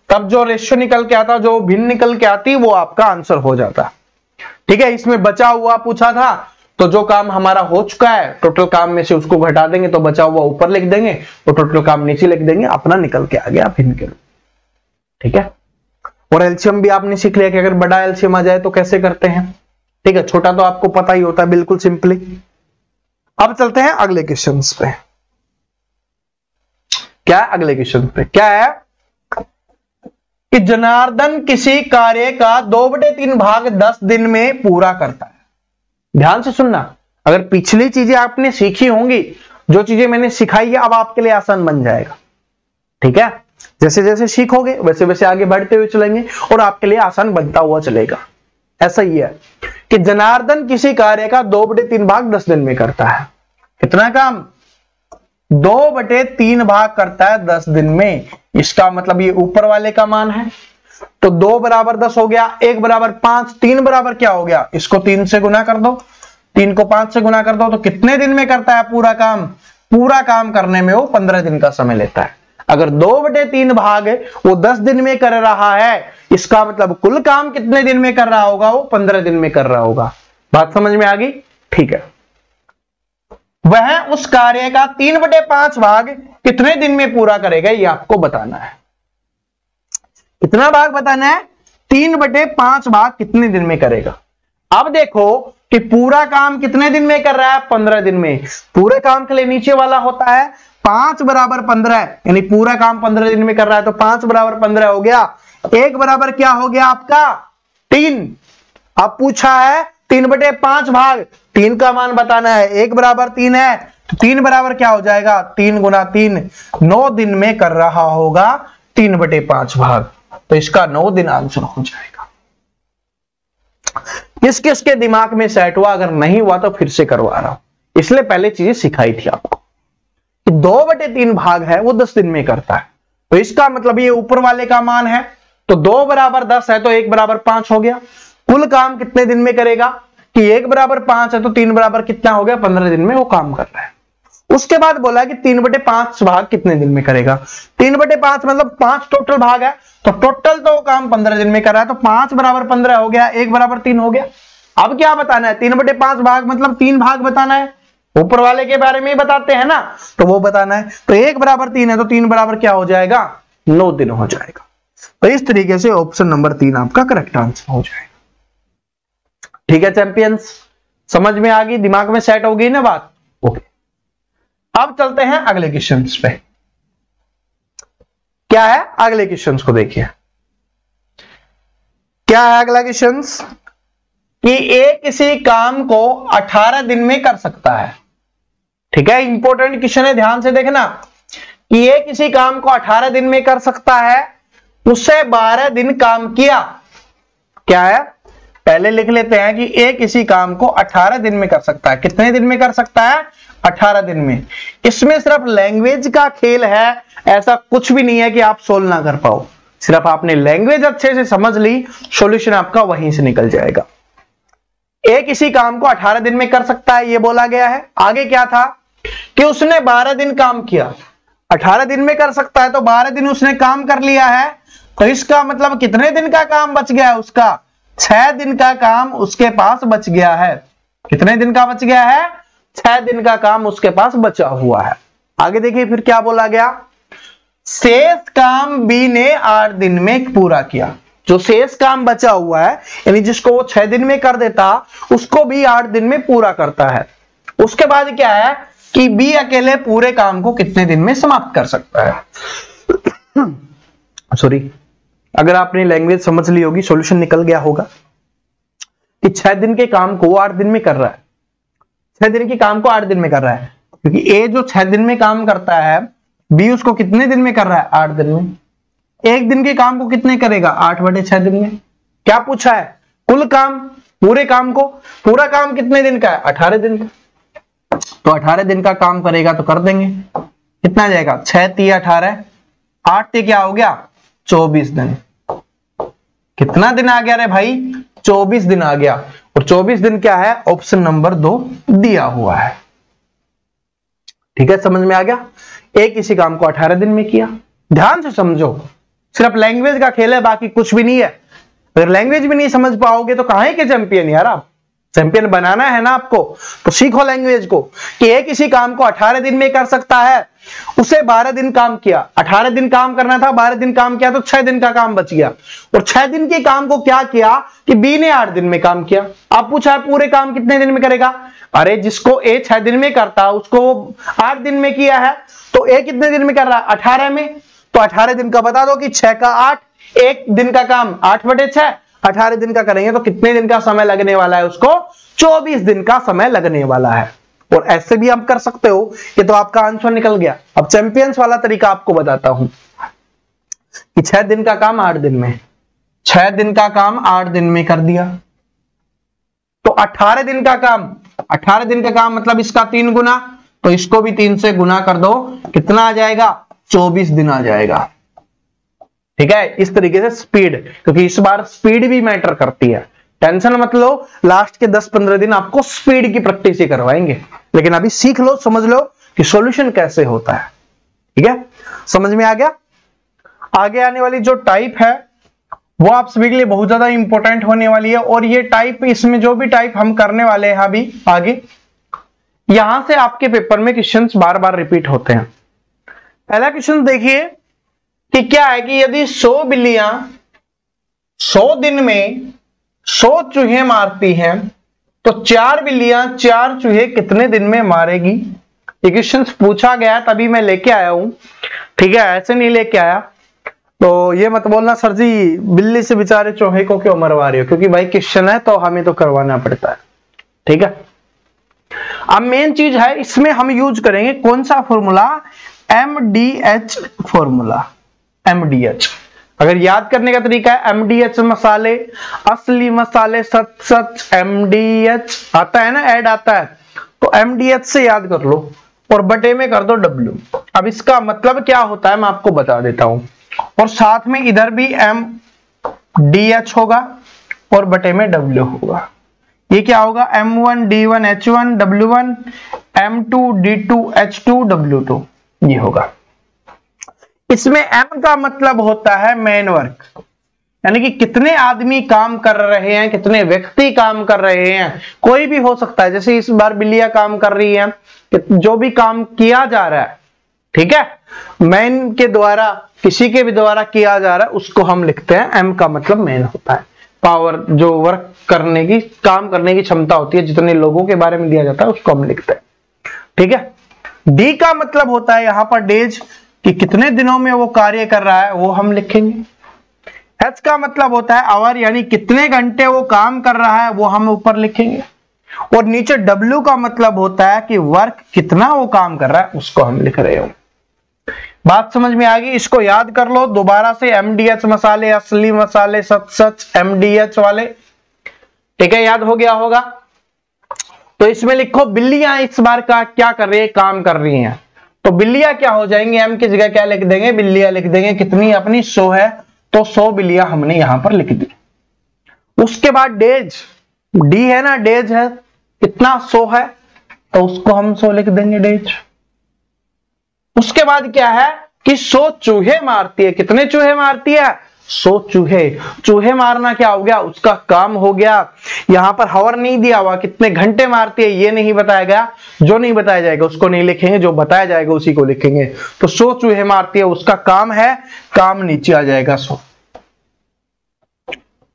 तब जो रेशियो निकल के आता, जो भिन्न निकल के आती, वो आपका आंसर हो जाता। ठीक है, इसमें बचा हुआ पूछा था तो जो काम हमारा हो चुका है टोटल काम में से उसको घटा देंगे तो बचा हुआ ऊपर लिख देंगे, तो टोटल काम नीचे लिख देंगे, अपना निकल के आ गया भिन्न के रूप। ठीक है, और एलसीएम भी आपने सीख लिया कि अगर बड़ा एलसीएम आ जाए तो कैसे करते हैं। ठीक है, छोटा तो आपको पता ही होता है बिल्कुल सिंपली। अब चलते हैं अगले क्वेश्चन पे। क्या है अगले क्वेश्चन पे, क्या है कि जनार्दन किसी कार्य का 2/3 भाग 10 दिन में पूरा करता है। ध्यान से सुनना, अगर पिछली चीजें आपने सीखी होंगी, जो चीजें मैंने सिखाई है अब आपके लिए आसान बन जाएगा। ठीक है, जैसे जैसे सीखोगे वैसे वैसे आगे बढ़ते हुए चलेंगे और आपके लिए आसान बनता हुआ चलेगा। ऐसा ही है कि जनार्दन किसी कार्य का 2/3 भाग 10 दिन में करता है। कितना काम, 2/3 भाग करता है 10 दिन में। इसका मतलब ये ऊपर वाले का मान है, तो 2 बराबर 10 हो गया, 1 बराबर 5, 3 बराबर क्या हो गया, इसको 3 से गुना कर दो, 3 को 5 से गुना कर दो, तो कितने दिन में करता है पूरा काम। पूरा काम करने में वो 15 दिन का समय लेता है। अगर 2/3 भाग वो 10 दिन में कर रहा है, इसका मतलब कुल काम कितने दिन में कर रहा होगा, वो 15 दिन में कर रहा होगा। बात समझ में आ गई। ठीक है, वह उस कार्य का 3/5 भाग कितने दिन में पूरा करेगा, ये आपको बताना है। कितना भाग बताना है, 3/5 भाग कितने दिन में करेगा। अब देखो कि पूरा काम कितने दिन में कर रहा है, 15 दिन में। पूरे काम के लिए नीचे वाला होता है 5 बराबर 15, यानी पूरा काम 15 दिन में कर रहा है तो 5 बराबर 15 हो गया। 1 बराबर क्या हो गया आपका 3। अब पूछा है 3/5 भाग, 3 का मान बताना है, 1 बराबर 3 है तो 3 बराबर क्या हो जाएगा, 3 गुना 3, 9 दिन में कर रहा होगा 3/5 भाग, तो इसका 9 दिन आंसर हो जाएगा। किस किस के दिमाग में सेट हुआ, अगर नहीं हुआ तो फिर से करवा रहा हूं, इसलिए पहले चीजें सिखाई थी आपको। 2/3 भाग है वो 10 दिन में करता है, तो इसका मतलब ये ऊपर वाले का मान है, तो 2 बराबर 10 है तो 1 बराबर 5 हो गया। कुल काम कितने दिन में करेगा कि 1 बराबर 5 है तो 3 बराबर कितना हो गया, 15 दिन में वो काम कर रहा है। उसके बाद बोला कि 3/5 भाग कितने दिन में करेगा। 3/5 मतलब 5 टोटल भाग है, तो टोटल तो काम 15 दिन में कर रहा है, तो 5 बराबर 15 हो गया, 1 बराबर 3 हो गया। अब क्या बताना है, 3/5 भाग मतलब 3 भाग बताना है, ऊपर वाले के बारे में ही बताते हैं ना, तो वो बताना है। तो 1 बराबर 3 है तो 3 बराबर क्या हो जाएगा, 9 दिन हो जाएगा। तो इस तरीके से ऑप्शन नंबर 3 आपका करेक्ट आंसर हो जाएगा। ठीक है चैंपियंस, समझ में आ गई, दिमाग में सेट हो गई ना बात। ओके, अब चलते हैं अगले क्वेश्चन पे। क्या है अगले क्वेश्चन को देखिए। क्या है अगला क्वेश्चन कि ए किसी काम को 18 दिन में कर सकता है। ठीक है, इंपॉर्टेंट क्वेश्चन है, ध्यान से देखना कि ये किसी काम को 18 दिन में कर सकता है, उससे 12 दिन काम किया। क्या है, पहले लिख लेते हैं कि ए किसी काम को 18 दिन में कर सकता है। कितने दिन में कर सकता है, 18 दिन में। इसमें सिर्फ लैंग्वेज का खेल है, ऐसा कुछ भी नहीं है कि आप सोल्व ना कर पाओ, सिर्फ आपने लैंग्वेज अच्छे से समझ ली, सॉल्यूशन आपका वहीं से निकल जाएगा। ए किसी काम को 18 दिन में कर सकता है, ये बोला गया है। आगे क्या था कि उसने 12 दिन काम किया। 18 दिन में कर सकता है तो 12 दिन उसने काम कर लिया है, तो इसका मतलब कितने दिन का काम बच गया है उसका, 6 दिन का काम उसके पास बच गया है। कितने दिन का बच गया है, 6 दिन का काम उसके पास बचा हुआ है। आगे देखिए फिर क्या बोला गया, शेष काम बी ने 8 दिन में पूरा किया। जो शेष काम बचा हुआ है, यानी जिसको वो 6 दिन में कर देता, उसको बी 8 दिन में पूरा करता है। उसके बाद क्या है कि बी अकेले पूरे काम को कितने दिन में समाप्त कर सकता है। सॉरी, अगर आपने लैंग्वेज समझ ली होगी, सॉल्यूशन निकल गया होगा कि 6 दिन के काम को 8 दिन में कर रहा है। 6 दिन के काम को 8 दिन में कर रहा है, क्योंकि ए जो 6 दिन में काम करता है, बी उसको कितने दिन में कर रहा है, 8 दिन में। एक दिन के काम को कितने करेगा, 8/6 दिन में। क्या पूछा है, कुल काम, पूरे काम को। पूरा काम कितने दिन का है, 18 दिन का, तो 18 दिन का काम करेगा तो कर देंगे। कितना जाएगा, 6 3 18, 8 3 क्या हो गया, 24 दिन। कितना दिन आ गया रे भाई, 24 दिन आ गया। और 24 दिन क्या है, ऑप्शन नंबर 2 दिया हुआ है। ठीक है, समझ में आ गया। एक इसी काम को 18 दिन में किया। ध्यान से समझो, सिर्फ लैंग्वेज का खेल है, बाकी कुछ भी नहीं है। अगर लैंग्वेज भी नहीं समझ पाओगे तो कहां के चैंपियन यार। आप चैंपियन बनाना है ना आपको, तो सीखो लैंग्वेज को कि एक इसी काम को 18 दिन में कर सकता है। उसे 12 दिन काम किया, 18 दिन काम करना था, 12 दिन काम किया तो 6 दिन का काम बच गया। और 6 दिन के काम को क्या किया कि बी ने 8 दिन में काम किया। आप पूछा पूरे काम कितने दिन में करेगा, अरे जिसको ए 6 दिन में करता उसको 8 दिन में किया है, तो ए कितने दिन में कर रहा है 18 में। तो 18 दिन का बता दो कि 6 का 8, एक दिन का काम 8/6, 18 दिन का करेंगे तो कितने दिन का समय लगने वाला है उसको, 24 दिन का समय लगने वाला है। और ऐसे भी आप कर सकते हो, ये तो आपका आंसर निकल गया। अब चैंपियंस वाला तरीका आपको बताता हूं कि 6 दिन का काम 8 दिन में, 6 दिन का काम 8 दिन में कर दिया, तो 18 दिन का काम, 18 दिन का काम मतलब इसका 3 गुना, तो इसको भी 3 से गुना कर दो, कितना आ जाएगा 24 दिन आ जाएगा। ठीक है, इस तरीके से स्पीड, क्योंकि इस बार स्पीड भी मैटर करती है। टेंशन मत लो, लास्ट के 10-15 दिन आपको स्पीड की प्रैक्टिस ही करवाएंगे, लेकिन अभी सीख लो, समझ लो कि सॉल्यूशन कैसे होता है। ठीक है, समझ में आ गया। आगे आने वाली जो टाइप है वो आप सभी के लिए बहुत ज्यादा इंपॉर्टेंट होने वाली है। और ये टाइप, इसमें जो भी टाइप हम करने वाले हैं अभी आगे, यहां से आपके पेपर में क्वेश्चंस बार बार रिपीट होते हैं। पहला क्वेश्चन देखिए कि क्या है कि यदि 100 बिल्लियां 100 दिन में 100 चूहे मारती हैं तो 4 बिल्लियां 4 चूहे कितने दिन में मारेगी। ये क्वेश्चन पूछा गया, तभी मैं लेके आया हूं। ठीक है, ऐसे नहीं लेके आया तो ये मत बोलना सर जी बिल्ली से बेचारे चूहे को क्यों मरवा रहे हो, क्योंकि भाई क्वेश्चन है तो हमें तो करवाना पड़ता है। ठीक है, अब मेन चीज है इसमें हम यूज करेंगे कौन सा फॉर्मूला, MDH फॉर्मूला। MDH अगर याद करने का तरीका है, MDH मसाले, असली मसाले, सच सच MDH आता है ना, ऐड आता है, तो MDH से याद कर लो और बटे में कर दो W। अब इसका मतलब क्या होता है मैं आपको बता देता हूं, और साथ में इधर भी MDH होगा और बटे में W होगा। ये क्या होगा, M1D1H1 W1, M2D2H2 W2, ये होगा। इसमें M का मतलब होता है मैन वर्क, यानी कि कितने आदमी काम कर रहे हैं, कितने व्यक्ति काम कर रहे हैं। कोई भी हो सकता है, जैसे इस बार बिल्लियां काम कर रही हैं, जो भी काम किया जा रहा है, ठीक है, मैन के द्वारा, किसी के भी द्वारा किया जा रहा है, उसको हम लिखते हैं। M का मतलब मैन होता है, पावर, जो वर्क करने की, काम करने की क्षमता होती है, जितने लोगों के बारे में दिया जाता है उसको हम लिखते हैं। ठीक है, D का मतलब होता है यहां पर डेज, कि कितने दिनों में वो कार्य कर रहा है, वो हम लिखेंगे। H का मतलब होता है आवर, यानी कितने घंटे वो काम कर रहा है, वो हम ऊपर लिखेंगे। और नीचे W का मतलब होता है कि वर्क, कितना वो काम कर रहा है, उसको हम लिख रहे हो। बात समझ में आ गई, इसको याद कर लो दोबारा से। MDH मसाले, असली मसाले, सच सच MDH वाले। ठीक है, याद हो गया होगा। तो इसमें लिखो बिल्लियां इस बार का क्या कर रही है, काम कर रही हैं, तो बिल्लियां क्या हो जाएंगी, M की जगह क्या लिख देंगे, बिल्लियां लिख देंगे। कितनी, अपनी 100 है, तो 100 बिल्लियां हमने यहां पर लिख दी। उसके बाद डेज, D है ना, डेज है, कितना 100 है, तो उसको हम 100 लिख देंगे डेज। उसके बाद क्या है कि 100 चूहे मारती है, कितने चूहे मारती है, 100 चूहे। चूहे मारना क्या हो गया, उसका काम हो गया। यहां पर हावर नहीं दिया हुआ, कितने घंटे मारती है ये नहीं बताया गया, जो नहीं बताया जाएगा उसको नहीं लिखेंगे, जो बताया जाएगा उसी को लिखेंगे। तो 100 चूहे मारती है, उसका काम है, काम नीचे आ जाएगा 100,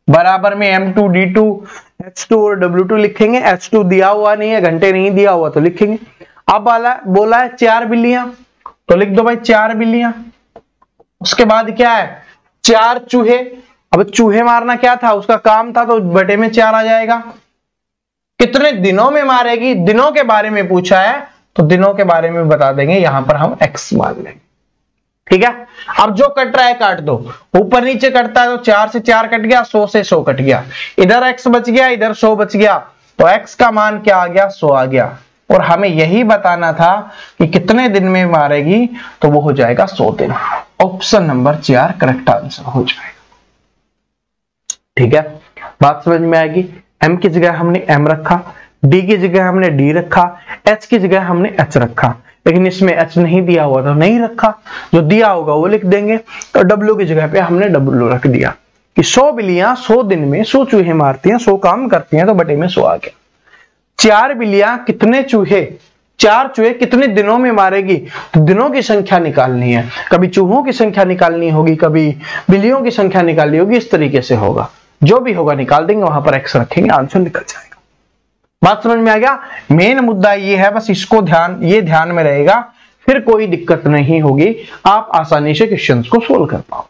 बराबर में M2D2H2 और W2 लिखेंगे। H2 दिया हुआ नहीं है, घंटे नहीं दिया हुआ तो लिखेंगे। अब बोला है 4 बिल्लियां, तो लिख दो भाई 4 बिल्लियां। उसके बाद क्या है, 4 चूहे। अब चूहे मारना क्या था, उसका काम था, तो बटे में 4 आ जाएगा। कितने दिनों में मारेगी, दिनों के बारे में पूछा है, तो दिनों के बारे में बता देंगे, यहां पर हम X मान लेंगे। ठीक है, अब जो कट रहा है काट दो, ऊपर नीचे कटता है तो 4 से 4 कट गया, 100 से 100 कट गया, इधर X बच गया, इधर 100 बच गया, तो X का मान क्या आ गया, 100 आ गया। और हमें यही बताना था कि कितने दिन में मारेगी, तो वो हो जाएगा 100 दिन। ऑप्शन नंबर 4 करेक्ट आंसर हो जाएगा। ठीक है, बात समझ में आएगी। M की जगह हमने M रखा, D की जगह हमने D रखा, H की जगह हमने H रखा। लेकिन इसमें एच नहीं दिया हुआ तो नहीं रखा, जो दिया होगा वो लिख देंगे। तो डब्ल्यू की जगह पे हमने डब्ल्यू रख दिया कि 100 बिल्लियां 100 दिन में 100 चूहे मारती हैं, 100 काम करती हैं, तो बटे में 100 आ गया। 4 बिल्लियां कितने चूहे, 4 चूहे कितने दिनों में मारेगी, तो दिनों की संख्या निकालनी है। कभी चूहों की संख्या निकालनी होगी, कभी बिल्लियों की संख्या निकालनी होगी, इस तरीके से होगा। जो भी होगा निकाल देंगे, वहां पर एक्स रखेंगे, आंसर निकल जाएगा। बात समझ में आ गया। मेन मुद्दा ये है, बस इसको ध्यान में रहेगा, फिर कोई दिक्कत नहीं होगी, आप आसानी से क्वेश्चंस को सोल्व कर पाओ।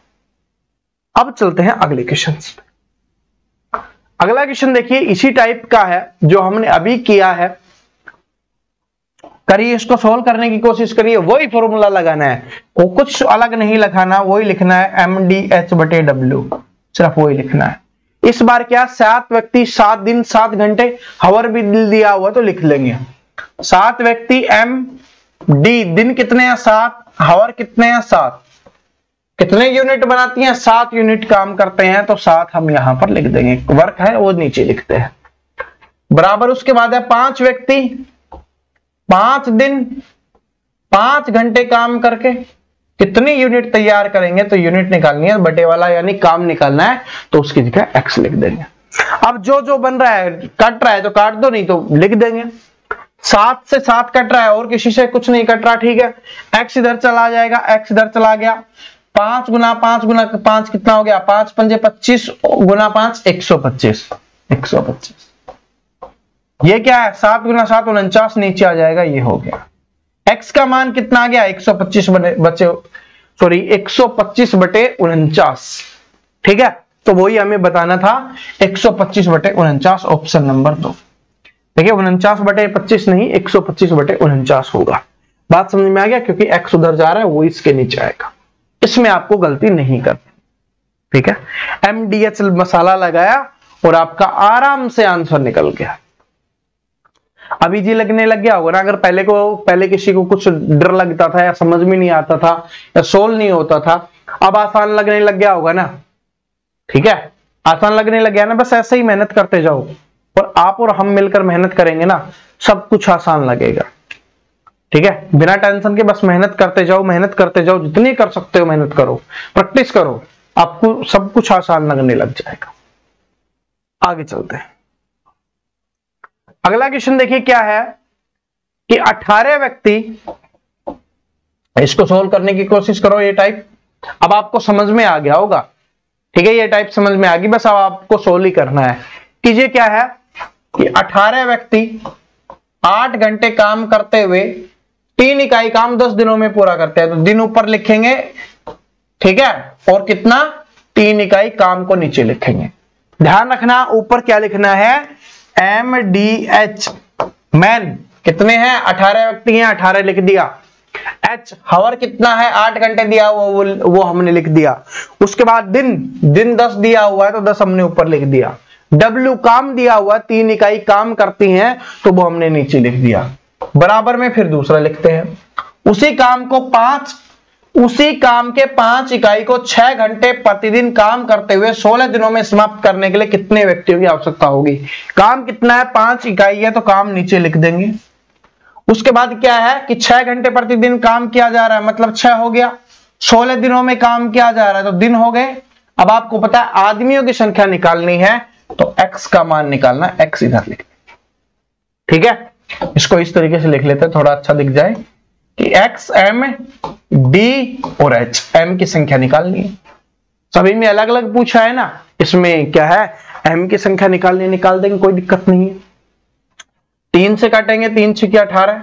अब चलते हैं अगले क्वेश्चन पे। अगला क्वेश्चन देखिए इसी टाइप का है जो हमने अभी किया है। करिए, इसको सोल्व करने की कोशिश करिए, वही फॉर्मूला लगाना है, वो कुछ अलग नहीं लिखाना, वही लिखना है MDH/W, सिर्फ वही लिखना है। इस बार क्या 7 व्यक्ति 7 दिन 7 घंटे, हावर भी दिया हुआ तो लिख लेंगे। 7 व्यक्ति MD, दिन कितने हैं 7, हावर कितने हैं 7, कितने यूनिट बनाती हैं 7 यूनिट काम करते हैं, तो 7 हम यहां पर लिख देंगे, वर्क है वो नीचे लिखते हैं। बराबर उसके बाद है 5 व्यक्ति 5 दिन 5 घंटे काम करके कितनी यूनिट तैयार करेंगे, तो यूनिट निकालनी है, बटे वाला यानी काम निकालना है, तो उसकी जगह एक्स लिख देंगे। अब जो बन रहा है, कट रहा है तो काट दो, नहीं तो लिख देंगे। 7 से 7 कट रहा है और किसी से कुछ नहीं कट रहा, ठीक है, एक्स इधर चला जाएगा, एक्स इधर चला गया। 5 गुना 5 कितना हो गया, 5 पंजे 25 गुना 5 125, 125। ये क्या है 7 गुना 7 49, नीचे आ जाएगा, ये हो गया। x का मान कितना आ गया 125 125 बटे 49, ठीक है, तो वही हमें बताना था 125 बटे 49, ऑप्शन नंबर 2। देखिए 49 बटे 25 नहीं, 125 बटे 49 होगा। बात समझ में आ गया, क्योंकि x उधर जा रहा है, वो इसके नीचे आएगा, इसमें आपको गलती नहीं करनी, ठीक है। MDH मसाला लगाया और आपका आराम से आंसर निकल गया। अभी जी लगने लग गया होगा ना, अगर पहले किसी को कुछ डर लगता था या समझ में नहीं आता था या सोल्व नहीं होता था, अब आसान लगने लग गया होगा ना, ठीक है, आसान लगने लग गया ना। बस ऐसे ही मेहनत करते जाओ, और आप और हम मिलकर मेहनत करेंगे ना, सब कुछ आसान लगेगा, ठीक है। बिना टेंशन के बस मेहनत करते जाओ, जितनी कर सकते हो मेहनत करो, प्रैक्टिस करो, आपको सब कुछ आसान लगने लग जाएगा। आगे चलते हैं। अगला क्वेश्चन देखिए क्या है कि 18 व्यक्ति, इसको सोल्व करने की कोशिश करो, ये टाइप अब आपको समझ में आ गया होगा, ठीक है, ये टाइप समझ में आ गई, बस अब आपको सोल्व ही करना है। कि ये क्या है कि 18 व्यक्ति 8 घंटे काम करते हुए 3 इकाई काम 10 दिनों में पूरा करते हैं, तो दिन ऊपर लिखेंगे, ठीक है, और कितना 3 इकाई काम को नीचे लिखेंगे। ध्यान रखना ऊपर क्या लिखना है, MDH, मैन कितने हैं 18 व्यक्ति हैं, 18 लिख दिया। H हावर कितना है 8 घंटे दिया हुआ, वो हमने लिख दिया। उसके बाद दिन 10 दिया हुआ है, तो 10 हमने ऊपर लिख दिया। W काम दिया हुआ 3 इकाई काम करती हैं, तो वो हमने नीचे लिख दिया। बराबर में फिर दूसरा लिखते हैं, उसी काम के 5 इकाई को 6 घंटे प्रतिदिन काम करते हुए 16 दिनों में समाप्त करने के लिए कितने व्यक्तियों की आवश्यकता होगी। काम कितना है 5 इकाई है, तो काम नीचे लिख देंगे। उसके बाद क्या है कि 6 घंटे प्रतिदिन काम किया जा रहा है, मतलब 6 हो गया। 16 दिनों में काम किया जा रहा है, तो दिन हो गए। अब आपको पता है आदमियों की संख्या निकालनी है, तो x का मान निकालना, x इधर लिख, ठीक है। इसको इस तरीके से लिख लेते हैं, थोड़ा अच्छा दिख जाए कि x, m, d और h, m की संख्या निकालनी है। सभी में अलग अलग पूछा है ना, इसमें क्या है m की संख्या निकालनी, निकाल देंगे, कोई दिक्कत नहीं है। 3 से काटेंगे, 3 6 18,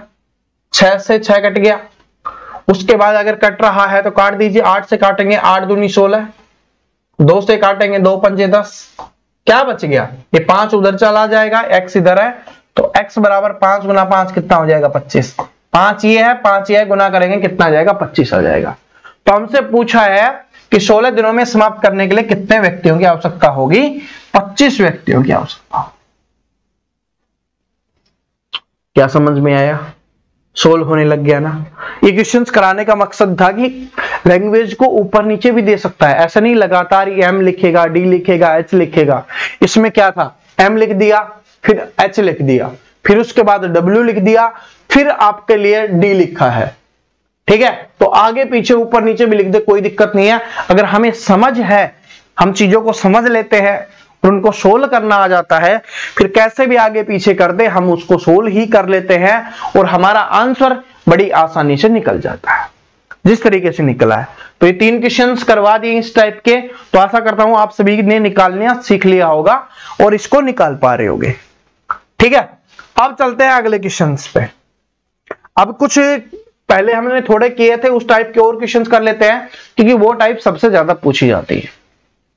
6 से 6 कट गया। उसके बाद अगर कट रहा है तो काट दीजिए, 8 से काटेंगे, 8 दूनी 16, 2 से काटेंगे, 2 पंजे 10, क्या बच गया, ये 5 उधर चला जाएगा, x इधर है, तो x बराबर 5 गुना 5 कितना हो जाएगा 25। 5 ये है, गुना करेंगे कितना आ जाएगा 25 आ जाएगा। तो हमसे पूछा है कि 16 दिनों में समाप्त करने के लिए कितने व्यक्तियों की आवश्यकता होगी, 25 व्यक्तियों की आवश्यकता होगी। क्या समझ में आया, सोल्व होने लग गया ना। ये क्वेश्चंस कराने का मकसद था कि लैंग्वेज को ऊपर नीचे भी दे सकता है, ऐसा नहीं लगातार m लिखेगा, d लिखेगा, h लिखेगा। इसमें क्या था, m लिख दिया फिर h लिख दिया, फिर उसके बाद W लिख दिया, फिर आपके लिए D लिखा है। ठीक है, तो आगे पीछे ऊपर नीचे भी लिख दे, कोई दिक्कत नहीं है। अगर हमें समझ है, हम चीजों को समझ लेते हैं और उनको सोल्व करना आ जाता है, फिर कैसे भी आगे पीछे कर दे हम उसको सोल्व ही कर लेते हैं और हमारा आंसर बड़ी आसानी से निकल जाता है, जिस तरीके से निकला है। तो ये 3 क्वेश्चंस करवा दिए इस टाइप के, तो आशा करता हूं आप सभी ने निकालना सीख लिया होगा और इसको निकाल पा रहे होगे। ठीक है, अब चलते हैं अगले क्वेश्चंस पे। अब कुछ पहले हमने थोड़े किए थे, उस टाइप के और क्वेश्चंस कर लेते हैं, क्योंकि वो टाइप सबसे ज्यादा पूछी जाती है।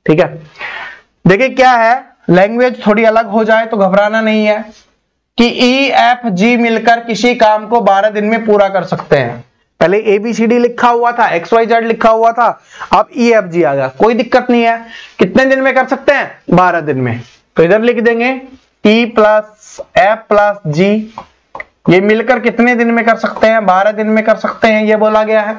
ठीक है, देखिए क्या है, लैंग्वेज थोड़ी अलग हो जाए तो घबराना नहीं है कि EFG मिलकर किसी काम को 12 दिन में पूरा कर सकते हैं। पहले ABCD लिखा हुआ था, XYZ लिखा हुआ था, अब EFG आ गया, कोई दिक्कत नहीं है। कितने दिन में कर सकते हैं? 12 दिन में। तो इधर लिख देंगे E + F + G, ये मिलकर कितने दिन में कर सकते हैं? 12 दिन में कर सकते हैं, ये बोला गया है।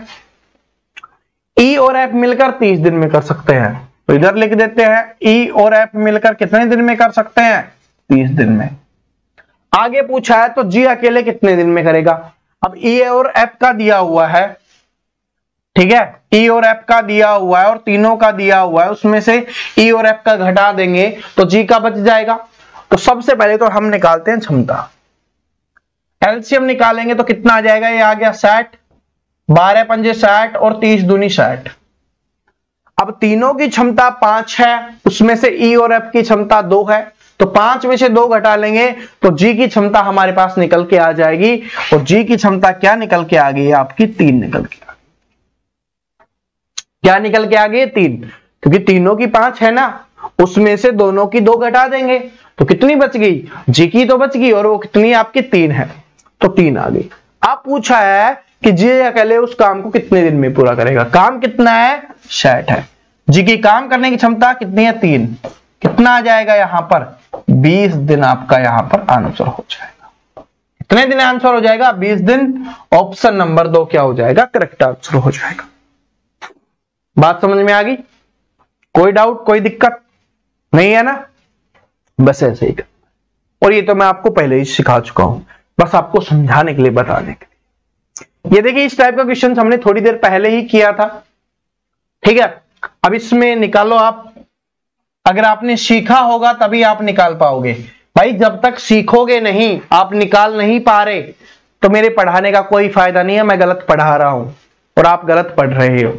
E और F मिलकर 30 दिन में कर सकते हैं, तो इधर लिख देते हैं E और F मिलकर कितने दिन में कर सकते हैं? 30 दिन में। आगे पूछा है तो G अकेले कितने दिन में करेगा? अब E और F का दिया हुआ है, ठीक है, E और F का दिया हुआ है और तीनों का दिया हुआ है, उसमें से E और F का घटा देंगे तो G का बच जाएगा। तो सबसे पहले तो हम निकालते हैं क्षमता, एलसीएम निकालेंगे तो कितना आ जाएगा? ये आ गया 60, 12 पंजे 60 और 30 दूनी 60। अब तीनों की क्षमता 5 है, उसमें से E और F की क्षमता 2 है, तो 5 में से 2 घटा लेंगे तो G की क्षमता हमारे पास निकल के आ जाएगी, और G की क्षमता क्या निकल के आ गई? आपकी 3 निकल के आ गई। क्या निकल के आ गई? 3, क्योंकि तीनों की 5 है ना, उसमें से दोनों की 2 घटा देंगे तो कितनी बच गई? G की तो बच गई, और वो कितनी आपकी? 3 है, तो 3 आ गई। अब पूछा है कि G अकेले उस काम को कितने दिन में पूरा करेगा? काम कितना है? 60 है। G की काम करने की क्षमता कितनी है? 3। कितना आ जाएगा यहां पर? 20 दिन आपका यहां पर आंसर हो जाएगा। कितने दिन आंसर हो जाएगा? 20 दिन। ऑप्शन नंबर 2 क्या हो जाएगा? करेक्ट आंसर हो जाएगा। बात समझ में आ गई? कोई डाउट, कोई दिक्कत नहीं है ना? बस ऐसे ही। और ये तो मैं आपको पहले ही सिखा चुका हूं, बस आपको समझाने के लिए, बताने के लिए। ये देखिए इस टाइप का क्वेश्चन हमने थोड़ी देर पहले ही किया था। ठीक है, अब इसमें निकालो आप। अगर आपने सीखा होगा तभी आप निकाल पाओगे। भाई जब तक सीखोगे नहीं, आप निकाल नहीं पा रहे, तो मेरे पढ़ाने का कोई फायदा नहीं है। मैं गलत पढ़ा रहा हूं और आप गलत पढ़ रहे हो।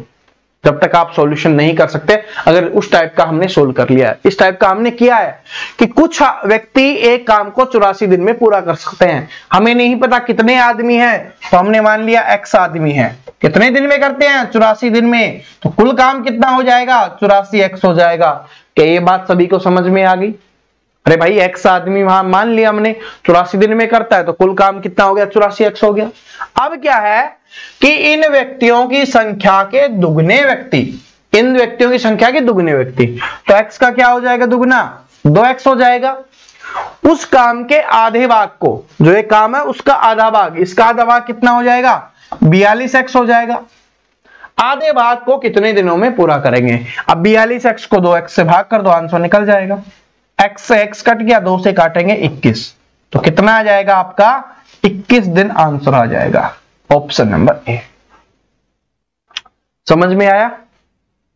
जब तक आप सॉल्यूशन नहीं कर सकते, अगर उस टाइप का हमने सोल्व कर लिया है, इस टाइप का हमने किया है कि कुछ व्यक्ति एक काम को 84 दिन में पूरा कर सकते हैं। हमें नहीं पता कितने आदमी हैं, तो हमने मान लिया X आदमी है। कितने दिन में करते हैं? 84 दिन में। तो कुल काम कितना हो जाएगा? 84X हो जाएगा। क्या ये बात सभी को समझ में आ गई? अरे भाई X आदमी वहां मान लिया हमने 84 दिन में करता है, तो कुल काम कितना हो गया? 84X हो गया। अब क्या है कि इन व्यक्तियों की संख्या के दुगने व्यक्ति, इन व्यक्तियों की संख्या के दुगने व्यक्ति, तो X का क्या हो जाएगा? दुगना, 2X हो जाएगा। उस काम के आधे भाग को, जो ये काम है उसका आधा भाग, इसका आधा भाग कितना हो जाएगा? 42X हो जाएगा। आधे भाग को कितने दिनों में पूरा करेंगे? अब 42X को 2X से भाग कर दो, आंसर निकल जाएगा। X से X कट गया, 2 से काटेंगे 21, तो कितना आ जाएगा आपका? 21 दिन आंसर आ जाएगा। Option number A. समझ में आया?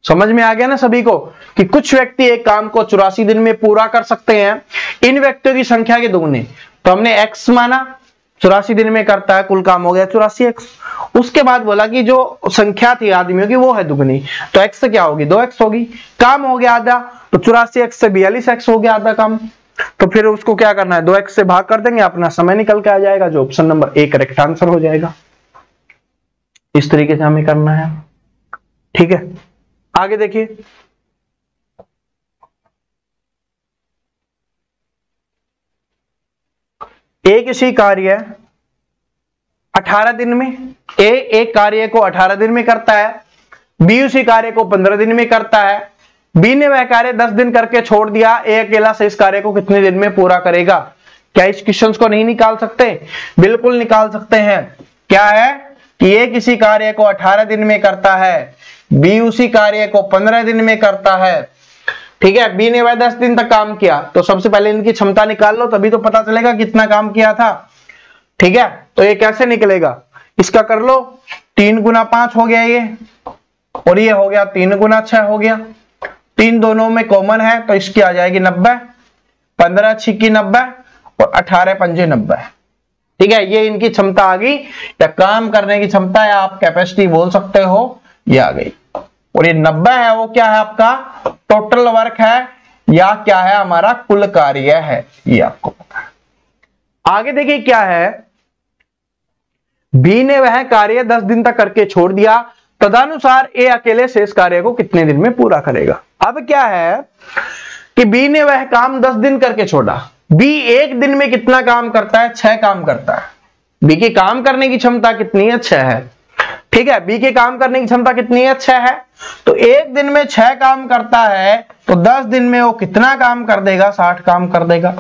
समझ में आ गया ना सभी को कि कुछ व्यक्ति एक काम को 84 दिन में पूरा कर सकते हैं, इन व्यक्तियों की संख्या के दुगने। तो हमने X माना, 84 दिन में करता है, कुल काम हो गया 84X। उसके बाद बोला कि जो संख्या थी आदमियों की वो है दुगनी, तो X से क्या होगी? 2X होगी। काम हो गया आधा, तो 84X से 42X हो गया आधा काम। तो फिर उसको क्या करना है? 2X से भाग कर देंगे, अपना समय निकल के आ जाएगा, जो option number A correct answer हो जाएगा। इस तरीके से हमें करना है। ठीक है, आगे देखिए। ए किसी कार्य 18 दिन में, ए एक कार्य को 18 दिन में करता है, बी उसी कार्य को 15 दिन में करता है, बी ने वह कार्य 10 दिन करके छोड़ दिया, ए अकेला से इस कार्य को कितने दिन में पूरा करेगा? क्या इस क्वेश्चन को नहीं निकाल सकते? बिल्कुल निकाल सकते हैं। क्या है कि ए किसी कार्य को 18 दिन में करता है, बी उसी कार्य को 15 दिन में करता है, ठीक है, बी ने वह 10 दिन तक काम किया, तो सबसे पहले इनकी क्षमता निकाल लो, तभी तो पता चलेगा कितना काम किया था। ठीक है, तो ये कैसे निकलेगा, इसका कर लो, 3 गुना 5 हो गया ये, और ये हो गया 3 गुना 6 हो गया, 3 दोनों में कॉमन है तो इसकी आ जाएगी 90, 15 छिक्की 90 और 18 पंजे 90। ठीक है, ये इनकी क्षमता आ गई, या काम करने की क्षमता, या आप कैपेसिटी बोल सकते हो, ये आ गई। और ये 90 है वो क्या है, आपका टोटल वर्क है, या क्या है, हमारा कुल कार्य है, ये आपको पता है। आगे देखिए क्या है, बी ने वह कार्य 10 दिन तक करके छोड़ दिया, तदनुसार ए अकेले शेष कार्य को कितने दिन में पूरा करेगा। अब क्या है कि बी ने वह काम 10 दिन करके छोड़ा, बी एक दिन में कितना काम करता है, 6 काम करता है। बी की काम करने की क्षमता कितनी है, 6 है। ठीक है, बी के काम करने की क्षमता कितनी है, 6 है। तो एक दिन में 6 काम करता है, तो 10 दिन में वो कितना काम कर देगा, 60 काम कर देगा।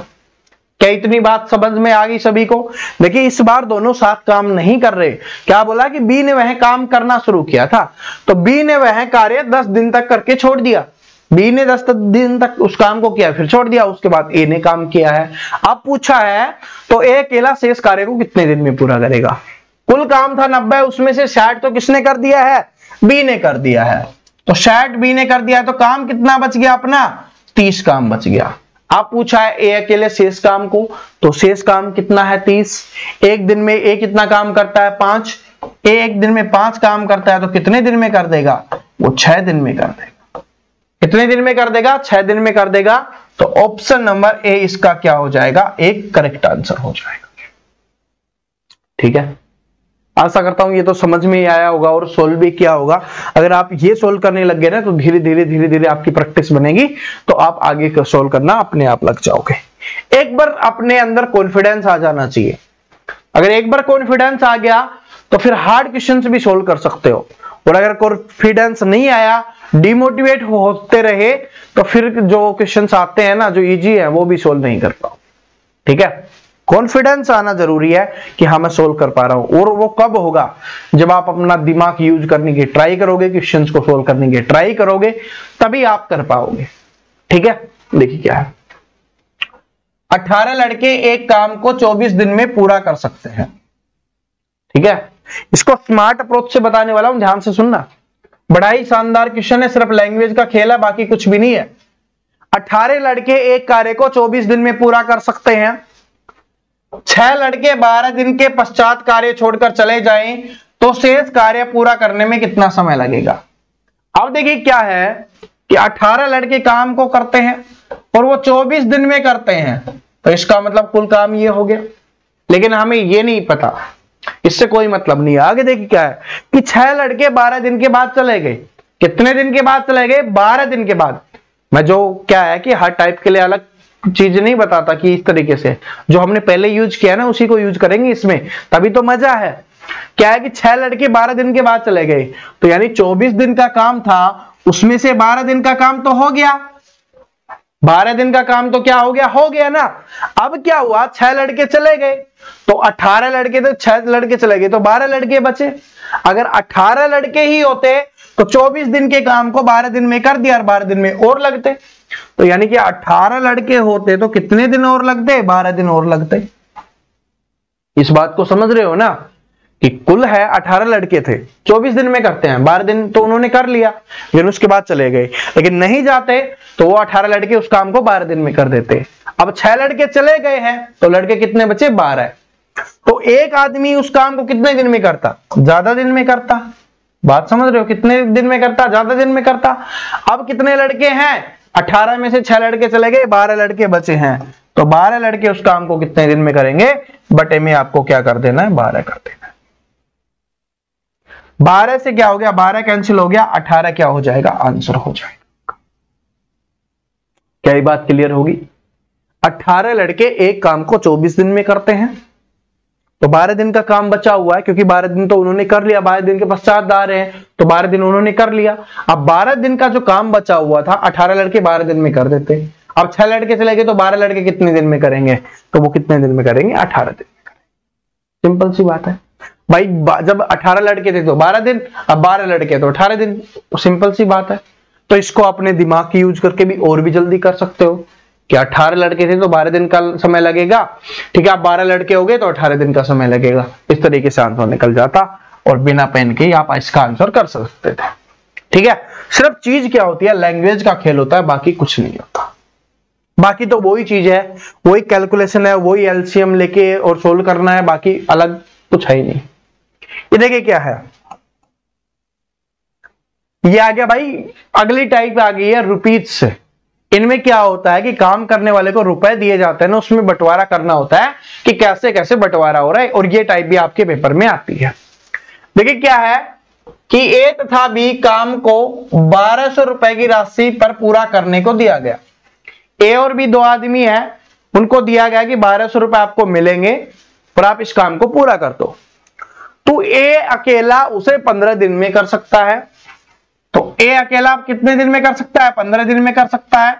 क्या इतनी बात समझ में आ गई सभी को। देखिए इस बार दोनों साथ काम नहीं कर रहे, क्या बोला कि बी ने वह काम करना शुरू किया था, तो बी ने वह कार्य 10 दिन तक करके छोड़ दिया, बी ने 10 दिन तक उस काम को किया, फिर छोड़ दिया, उसके बाद ए ने काम किया है। अब पूछा है तो ए अकेला शेष कार्य को कितने दिन में पूरा करेगा। कुल काम था 90, उसमें से 60 तो किसने कर दिया है, बी ने कर दिया है, तो 60 बी ने कर दिया है, तो काम कितना बच गया अपना, 30 काम बच गया। अब पूछा है ए अकेले शेष काम को, तो शेष काम कितना है, 30। एक दिन में ए कितना काम करता है, 5। ए एक दिन में 5 काम करता है, तो कितने दिन में कर देगा, वो 6 दिन में कर देगा। कितने दिन में कर देगा, 6 दिन में कर देगा। तो ऑप्शन नंबर ए इसका क्या हो जाएगा, एक करेक्ट आंसर हो जाएगा। ठीक है, आशा करता हूं ये तो समझ में ही आया होगा और सोल्व भी किया होगा। अगर आप ये सोल्व करने लग गए ना, तो धीरे धीरे आपकी प्रैक्टिस बनेगी, तो आप आगे का सोल्व करना अपने आप लग जाओगे। एक बार अपने अंदर कॉन्फिडेंस आ जाना चाहिए। अगर एक बार कॉन्फिडेंस आ गया तो फिर हार्ड क्वेश्चंस भी सोल्व कर सकते हो, और अगर कॉन्फिडेंस नहीं आया, डिमोटिवेट होते रहे, तो फिर जो क्वेश्चंस आते हैं ना जो इजी है वो भी सोल्व नहीं कर पाओ। ठीक है, कॉन्फिडेंस आना जरूरी है कि हाँ मैं सोल्व कर पा रहा हूं, और वो कब होगा, जब आप अपना दिमाग यूज करने की ट्राई करोगे, क्वेश्चंस को सोल्व करने की ट्राई करोगे, तभी आप कर पाओगे। ठीक है, देखिए क्या है, 18 लड़के एक काम को 24 दिन में पूरा कर सकते हैं। ठीक है, इसको स्मार्ट अप्रोच से बताने वाला हूं, ध्यान से सुनना। बड़ा ही शानदार क्वेश्चन है, सिर्फ लैंग्वेज का खेल है, बाकी कुछ भी नहीं है। 18 लड़के एक कार्य को 24 दिन में पूरा कर सकते हैं। 6 लड़के 12 दिन के पश्चात कार्य छोड़कर चले जाएं, तो शेष कार्य पूरा करने में कितना समय लगेगा। अब देखिए क्या है कि 18 लड़के काम को करते हैं और वो 24 दिन में करते हैं, तो इसका मतलब कुल काम ये हो गया। लेकिन हमें ये नहीं पता, इससे कोई मतलब नहीं है। आगे देखिए क्या है कि 6 लड़के 12 दिन के बाद चले गए। कितने दिन के बाद चले गए, 12 दिन के बाद। मैं जो क्या है कि हर टाइप के लिए अलग चीज नहीं बताता कि इस तरीके से जो हमने पहले यूज किया ना उसी को यूज करेंगे इसमें, तभी तो मजा है। क्या है कि 6 लड़के 12 दिन के बाद चले गए, तो यानी 24 दिन का काम था, उसमें से 12 दिन का काम तो हो गया। 12 दिन का काम तो क्या हो गया ना। अब क्या हुआ, 6 लड़के चले गए, तो 18 लड़के थे, 6 लड़के चले गए, तो 12 लड़के बचे। अगर 18 लड़के ही होते तो 24 दिन के काम को 12 दिन में कर दिया और 12 दिन में और लगते, तो यानी कि 18 लड़के होते तो कितने दिन और लगते, 12 दिन और लगते। इस बात को समझ रहे हो ना कि कुल है 18 लड़के थे, 24 दिन में करते हैं, 12 दिन तो उन्होंने कर लिया, लेकिन उसके बाद चले गए। लेकिन नहीं जाते तो वो 18 लड़के उस काम को 12 दिन में कर देते। अब 6 लड़के चले गए हैं, तो लड़के कितने बचे, 12। तो एक आदमी उस काम को कितने दिन में करता, ज्यादा दिन में करता। बात समझ रहे हो, कितने दिन में करता, ज्यादा दिन में करता। अब कितने लड़के हैं, 18 में से 6 लड़के चले गए, 12 लड़के बचे हैं, तो 12 लड़के उस काम को कितने दिन में करेंगे, बटे में आपको क्या कर देना है, 12 कर देना है। 12 से क्या हो गया, 12 कैंसिल हो गया, 18 क्या हो जाएगा, आंसर हो जाएगा। क्या ये बात क्लियर होगी। 18 लड़के एक काम को 24 दिन में करते हैं, तो 12 दिन का काम बचा हुआ है, क्योंकि 12 दिन तो उन्होंने कर लिया, 12 दिन के पश्चात आ रहे हैं, तो 12 दिन उन्होंने कर लिया। अब 12 दिन का जो काम बचा हुआ था, 18 लड़के 12 दिन में कर देते। अब 6 लड़के चले गए, तो 12 लड़के कितने दिन में करेंगे, तो वो कितने दिन में करेंगे, 18 दिन में करेंगे। सिंपल सी बात है भाई, जब 18 लड़के थे तो 12 दिन, अब 12 लड़के तो 18 दिन, तो सिंपल सी बात है। तो इसको अपने दिमाग की यूज करके भी और भी जल्दी कर सकते हो कि 18 लड़के थे तो 12 दिन का समय लगेगा, ठीक है, आप 12 लड़के हो गए तो 18 दिन का समय लगेगा। इस तरीके से आंसर निकल जाता और बिना पेन के आप इसका आंसर कर सकते थे, ठीक है। सिर्फ चीज क्या होती है, लैंग्वेज का खेल होता है, बाकी कुछ नहीं होता। बाकी तो वही चीज है, वही कैलकुलेशन है, वही एलसीएम लेके और सोल्व करना है, बाकी अलग कुछ है ही नहीं। ये देखिए क्या है, ये आ गया भाई, अगली टाइप आ गई है रुपीज। इनमें क्या होता है कि काम करने वाले को रुपए दिए जाते हैं ना, उसमें बंटवारा करना होता है कि कैसे कैसे बंटवारा हो रहा है, और ये टाइप भी आपके पेपर में आती है। देखिए क्या है कि ए तथा बी काम को 1200 रुपए की राशि पर पूरा करने को दिया गया। ए और बी दो आदमी है, उनको दिया गया कि 1200 रुपए आपको मिलेंगे और आप इस काम को पूरा कर दो। तो ए अकेला उसे 15 दिन में कर सकता है। तो ए अकेला कितने दिन में कर सकता है, 15 दिन में कर सकता है।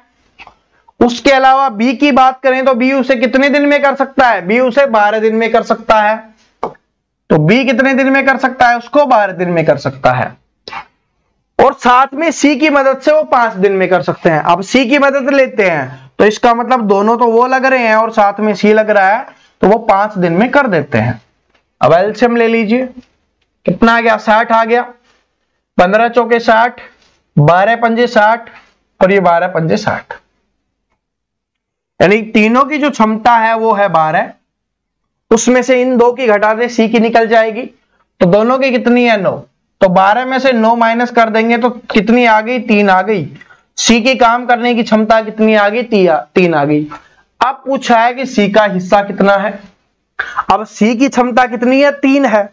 उसके अलावा बी की बात करें तो बी उसे कितने दिन में कर सकता है, बी उसे 12 दिन में कर सकता है। तो बी कितने दिन में कर सकता है, उसको 12 दिन में कर सकता है। और साथ में सी की मदद से वो 5 दिन में कर सकते हैं। अब सी की मदद लेते हैं तो इसका मतलब दोनों तो वो लग रहे हैं और साथ में सी लग रहा है, तो वो 5 दिन में कर देते हैं। अब एलसीएम ले लीजिए, कितना आ गया, 60 आ गया। 15 चौके 60, 12 पंजे 60 और ये 12 पंजे 60, यानी तीनों की जो क्षमता है वो है 12। उसमें से इन दो की घटा दे, सी की निकल जाएगी, तो दोनों की कितनी है, 9। तो 12 में से 9 माइनस कर देंगे तो कितनी आ गई, 3 आ गई। सी की काम करने की क्षमता कितनी आ गई, 3 आ गई। अब पूछा है कि सी का हिस्सा कितना है। अब सी की क्षमता कितनी है, 3 है।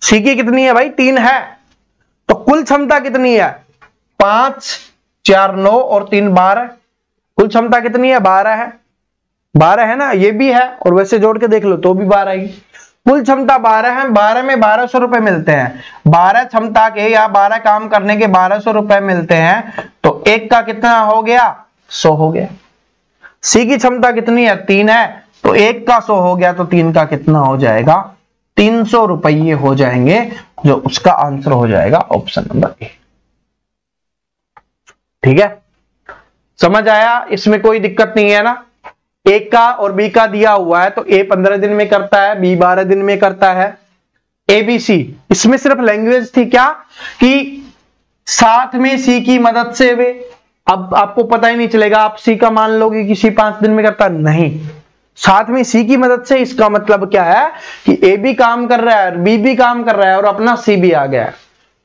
सी की कितनी है भाई, 3 है। तो कुल क्षमता कितनी है, 5 4 9 और 3 12। कुल क्षमता कितनी है, 12 है। 12 है ना, ये भी है और वैसे जोड़ के देख लो तो भी 12 ही। कुल क्षमता 12 है। 12 में 1200 रुपए मिलते हैं। 12 क्षमता के या 12 काम करने के 1200 रुपए मिलते हैं, तो एक का कितना हो गया, 100 हो गया। सी की क्षमता कितनी है, 3 है, तो एक का 100 हो गया, तो 3 का कितना हो जाएगा, 300 रुपये हो जाएंगे, जो उसका आंसर हो जाएगा ऑप्शन नंबर ए। ठीक है, समझ आया, इसमें कोई दिक्कत नहीं है ना। ए का और बी का दिया हुआ है, तो ए 15 दिन में करता है, बी 12 दिन में करता है। ए बी सी, इसमें सिर्फ लैंग्वेज थी क्या कि साथ में सी की मदद से वे, अब आपको पता ही नहीं चलेगा, आप सी का मान लोगे कि सी 5 दिन में करता, नहीं, साथ में सी की मदद से। इसका मतलब क्या है कि ए भी काम कर रहा है, बी भी काम कर रहा है और अपना सी भी आ गया है,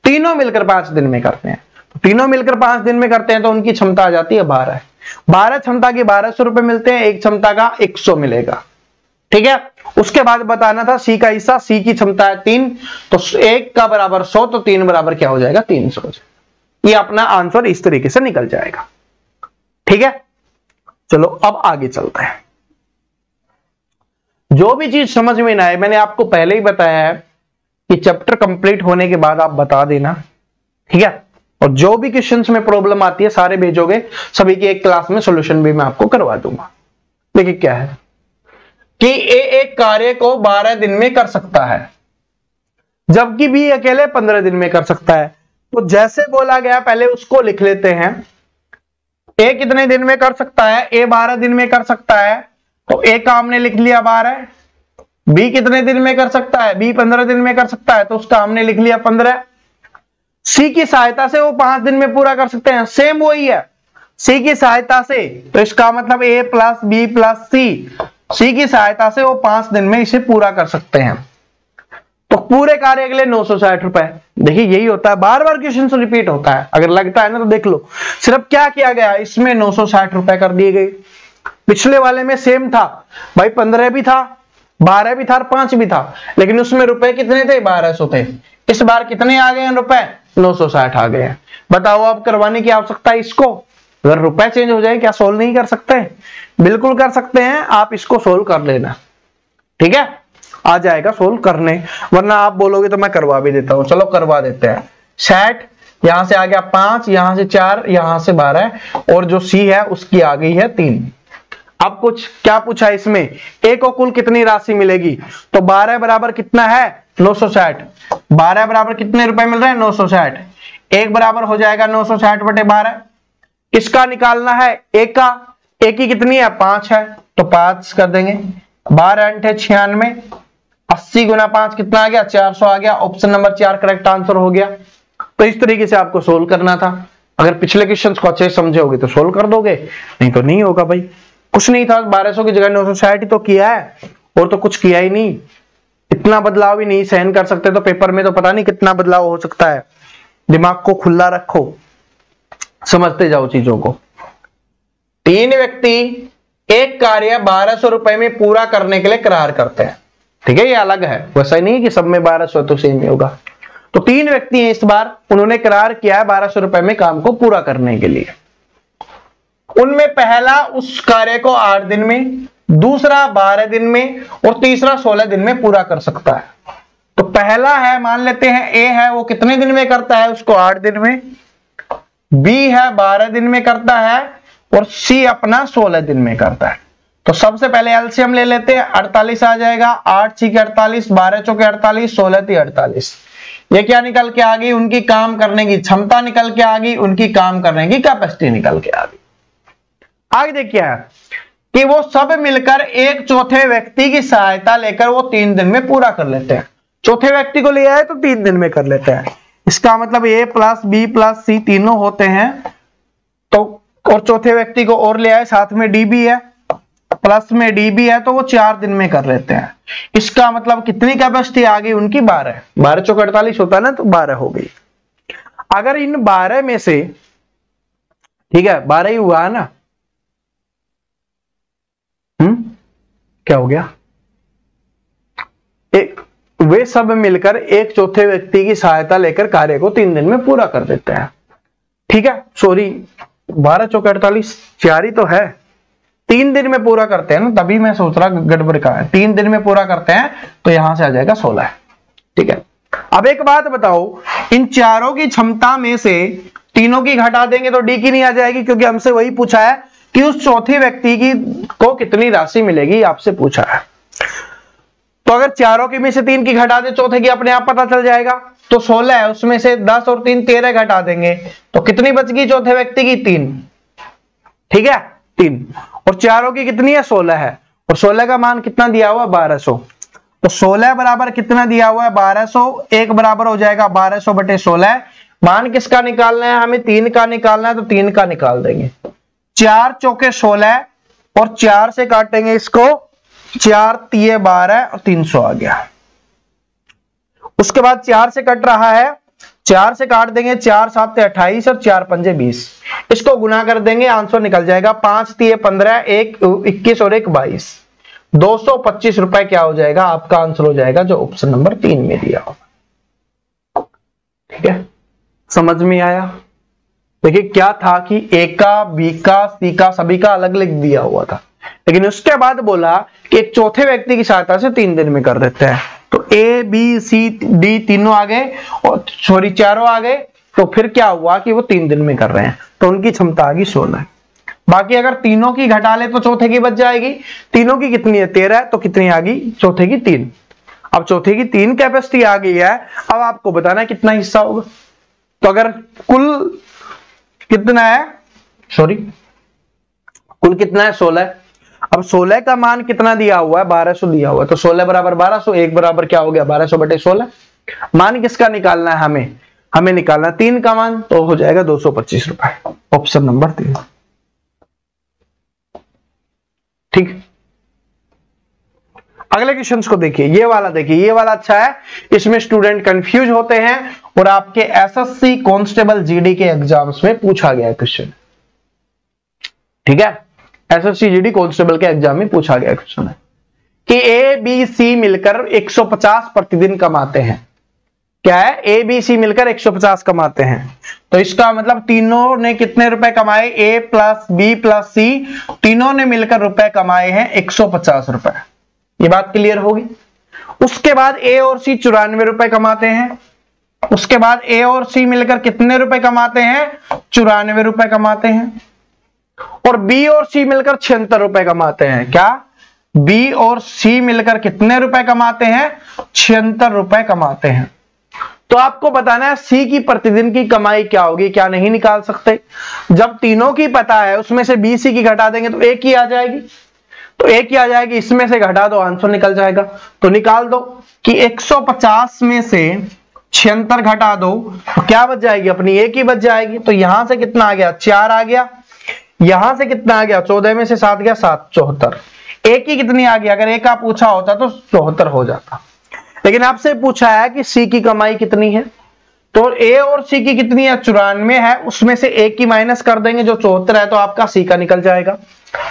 तीनों मिलकर 5 दिन में करते हैं। तो तीनों मिलकर 5 दिन में करते हैं, तो उनकी क्षमता आ जाती है 12। 12 क्षमता के 1200 रुपए मिलते हैं, एक क्षमता का 100 मिलेगा। ठीक है, उसके बाद बताना था सी का हिस्सा। सी की क्षमता है 3, तो 1 का बराबर 100, तो 3 बराबर क्या हो जाएगा, 300 हो जाएगा। ये अपना आंसर इस तरीके से निकल जाएगा। ठीक है, चलो अब आगे चलते हैं। जो भी चीज समझ में ना आए, मैंने आपको पहले ही बताया है कि चैप्टर कंप्लीट होने के बाद आप बता देना। ठीक है, और जो भी क्वेश्चंस में प्रॉब्लम आती है सारे भेजोगे, सभी की एक क्लास में सॉल्यूशन भी मैं आपको करवा दूंगा। देखिए क्या है कि ए एक कार्य को 12 दिन में कर सकता है, जबकि बी अकेले 15 दिन में कर सकता है। तो जैसे बोला गया पहले उसको लिख लेते हैं। ए कितने दिन में कर सकता है, ए 12 दिन में कर सकता है, तो ए का हमने लिख लिया 12। बी कितने दिन में कर सकता है, बी 15 दिन में कर सकता है, तो उसका हमने लिख लिया 15। सी की सहायता से वो 5 दिन में पूरा कर सकते हैं, सेम वही है, सी की सहायता से। तो इसका मतलब ए प्लस बी प्लस सी की सहायता से वो 5 दिन में इसे पूरा कर सकते हैं। तो पूरे कार्य के लिए 960 रुपए। देखिए यही होता है, बार बार क्वेश्चन रिपीट होता है, अगर लगता है ना तो देख लो। सिर्फ क्या किया गया, इसमें 960 रुपए कर दिए गए। पिछले वाले में सेम था भाई, 15 भी था, 12 भी था और 5 भी था, लेकिन उसमें रुपए कितने थे, 1200 थे। इस बार कितने आ गए हैं रुपए, 960 आ गए हैं। बताओ अब करवाने की आवश्यकता है इसको, अगर रुपए चेंज हो जाए क्या सोल्व नहीं कर सकते, बिल्कुल कर सकते हैं। आप इसको सोल्व कर लेना, ठीक है, आ जाएगा सोल्व करने, वरना आप बोलोगे तो मैं करवा भी देता हूं। चलो करवा देते हैं। 60 यहां से आ गया 5, यहां से 4, यहां से 12, और जो सी है उसकी आ गई है 3। अब कुछ क्या पूछा इसमें, ए को कुल कितनी राशि मिलेगी, तो 12 बराबर कितना है, 960। 12 बराबर कितने रुपए मिल रहे हैं, 960। 1 बराबर हो जाएगा 960/12। किसका निकालना है? ए का। ए की कितनी है? 5 है, तो 5 कर देंगे। 12 8 है 96, 80 गुना 5 कितना आ गया? 400 आ गया। ऑप्शन नंबर 4 करेक्ट आंसर हो गया। तो इस तरीके से आपको सोल्व करना था। अगर पिछले क्वेश्चन को अच्छे से समझे होगे तो सोल्व कर दोगे, नहीं तो नहीं होगा भाई। कुछ नहीं था, 1200 की जगह 960 ही तो किया है, और तो कुछ किया ही नहीं। इतना बदलाव भी नहीं सहन कर सकते तो पेपर में तो पता नहीं कितना बदलाव हो सकता है। दिमाग को खुला रखो, समझते जाओ चीजों को। 3 व्यक्ति एक कार्य 1200 रुपए में पूरा करने के लिए करार करते हैं, ठीक है, ये अलग है, वैसा नहीं कि सब में 1200 तो सेम ही होगा। तो 3 व्यक्ति हैं इस बार, उन्होंने करार किया है 1200 रुपए में काम को पूरा करने के लिए। उनमें पहला उस कार्य को 8 दिन में, दूसरा 12 दिन में और तीसरा 16 दिन में पूरा कर सकता है। तो पहला है, मान लेते हैं ए है, वो कितने दिन में करता है? उसको 8 दिन में। बी है 12 दिन में करता है, और सी अपना 16 दिन में करता है। तो सबसे पहले एलसीएम ले लेते हैं, 48 आ जाएगा। 8 6 के 48, 12 चौके 48, 16 3 48। ये क्या निकल के आ गई? उनकी काम करने की क्षमता निकल के आ गई, उनकी काम करने की कैपेसिटी निकल के आ गई। आगे देखिए कि वो सब मिलकर एक चौथे व्यक्ति की सहायता लेकर वो 3 दिन में पूरा कर लेते हैं। चौथे व्यक्ति को ले आए तो 3 दिन में कर लेते हैं। इसका मतलब ए प्लस बी प्लस सी तीनों होते हैं, तो और चौथे व्यक्ति को और ले आए, साथ में डी भी है, प्लस में डी भी है, तो वो 4 दिन में कर लेते हैं। इसका मतलब कितनी कैपेसिटी आ गई उनकी? 12। 12 चौके 48 होता है ना, तो 12 हो गई। अगर इन 12 में से, ठीक है 12 ही हुआ है ना, क्या हो गया? वे सब मिलकर एक चौथे व्यक्ति की सहायता लेकर कार्य को 3 दिन में पूरा कर देते हैं, ठीक है। सॉरी, 12 चौके 48, 4 ही तो है। 3 दिन में पूरा करते हैं ना, तभी मैं सोच रहा गड़बड़ का है। 3 दिन में पूरा करते हैं तो यहां से आ जाएगा 16, ठीक है। अब एक बात बताओ, इन चारों की क्षमता में से तीनों की घटा देंगे तो डी की नहीं आ जाएगी, क्योंकि हमसे वही पूछा है कि उस चौथे व्यक्ति की को कितनी राशि मिलेगी, आपसे पूछा है। तो अगर चारों की में से 3 की घटा दे, चौथे की अपने आप पता चल जाएगा। तो 16 है, उसमें से 10 और 3 13 घटा देंगे तो कितनी बच गई चौथे व्यक्ति की? 3, ठीक है 3। और चारों की कितनी है? 16 है, और 16 का मान कितना दिया हुआ? 1200। तो 16 बराबर कितना दिया हुआ है? 1200। 1 बराबर हो जाएगा 1200/16। मान किसका निकालना है हमें? 3 का निकालना है, तो 3 का निकाल देंगे। 4 चौके 16 और 4 से काटेंगे इसको, 4 3 12 और 300 आ गया। उसके बाद 4 से कट रहा है, 4 से काट देंगे, 4 7 28 और 4 5 20। इसको गुना कर देंगे, आंसर निकल जाएगा 5 3 15, 1 21 और 1 22। 225 रुपए क्या हो जाएगा? आपका आंसर हो जाएगा जो ऑप्शन नंबर 3 में दिया होगा, ठीक है। समझ में आया? देखिए क्या था कि ए का, बी का, सी का, सभी का अलग अलग दिया हुआ था, लेकिन उसके बाद बोला कि एक चौथे व्यक्ति की सहायता से 3 दिन में कर देते हैं। तो ए बी सी डी तीनों आ गए, और सॉरी चारों आ गए, तो फिर क्या हुआ कि वो 3 दिन में कर रहे हैं, तो उनकी क्षमता आ गई 16। बाकी अगर तीनों की घटा ले तो चौथे की बच जाएगी। तीनों की कितनी है? 13, तो कितनी आ गई? चौथे की 3। अब चौथे की 3 कैपेसिटी आ गई है, अब आपको बताना है कितना हिस्सा होगा। तो अगर कुल कितना है, सॉरी कुल कितना है? 16। अब 16 का मान कितना दिया हुआ है? 1200 दिया हुआ है, तो 16 बराबर 1200, 1 बराबर क्या हो गया? 1200/16। मान किसका निकालना है हमें? हमें निकालना 3 का मान, तो हो जाएगा 225 रुपए, ऑप्शन नंबर 3, ठीक। अगले क्वेश्चन को देखिए, ये वाला देखिए, ये वाला अच्छा है, इसमें स्टूडेंट कंफ्यूज होते हैं और आपके एसएससी कांस्टेबल जीडी के एग्जाम्स में पूछा गया क्वेश्चन, ठीक है। एसएससी जीडी कांस्टेबल के एग्जाम में पूछा गया क्वेश्चन है कि ए बी सी मिलकर 150 प्रतिदिन कमाते हैं। क्या है? ए बी सी मिलकर 150 कमाते हैं, तो इसका मतलब तीनों ने कितने रुपए कमाए? ए प्लस बी प्लस सी तीनों ने मिलकर रुपए कमाए हैं 150 रुपए। ये बात क्लियर होगी। उसके बाद ए और सी 94 रुपए कमाते हैं। उसके बाद ए और सी मिलकर कितने रुपए कमाते हैं? 94 रुपए कमाते हैं। और बी और सी मिलकर 76 रुपए कमाते हैं। क्या? बी और सी मिलकर कितने रुपए कमाते हैं? 76 रुपए कमाते हैं। तो आपको बताना है सी की प्रतिदिन की कमाई क्या होगी, क्या नहीं निकाल सकते। जब तीनों की पता है उसमें से बी सी की घटा देंगे तो एक ही आ जाएगी, तो एक ही आ जाएगी, इसमें से घटा दो आंसर निकल जाएगा। तो निकाल दो कि 150 में से 76 घटा दो तो क्या बच जाएगी अपनी, एक ही बच जाएगी। तो यहां से कितना आ गया, 4 आ गया, यहां से कितना आ गया, 14 में से 7 गया 7, 74। एक ही कितनी आ गई, अगर एक का पूछा होता तो 74 हो जाता, लेकिन आपसे पूछा है कि सी की कमाई कितनी है। तो ए और सी की कितनी है, 94 है, उसमें से एक की माइनस कर देंगे जो 74 है, तो आपका सी का निकल जाएगा।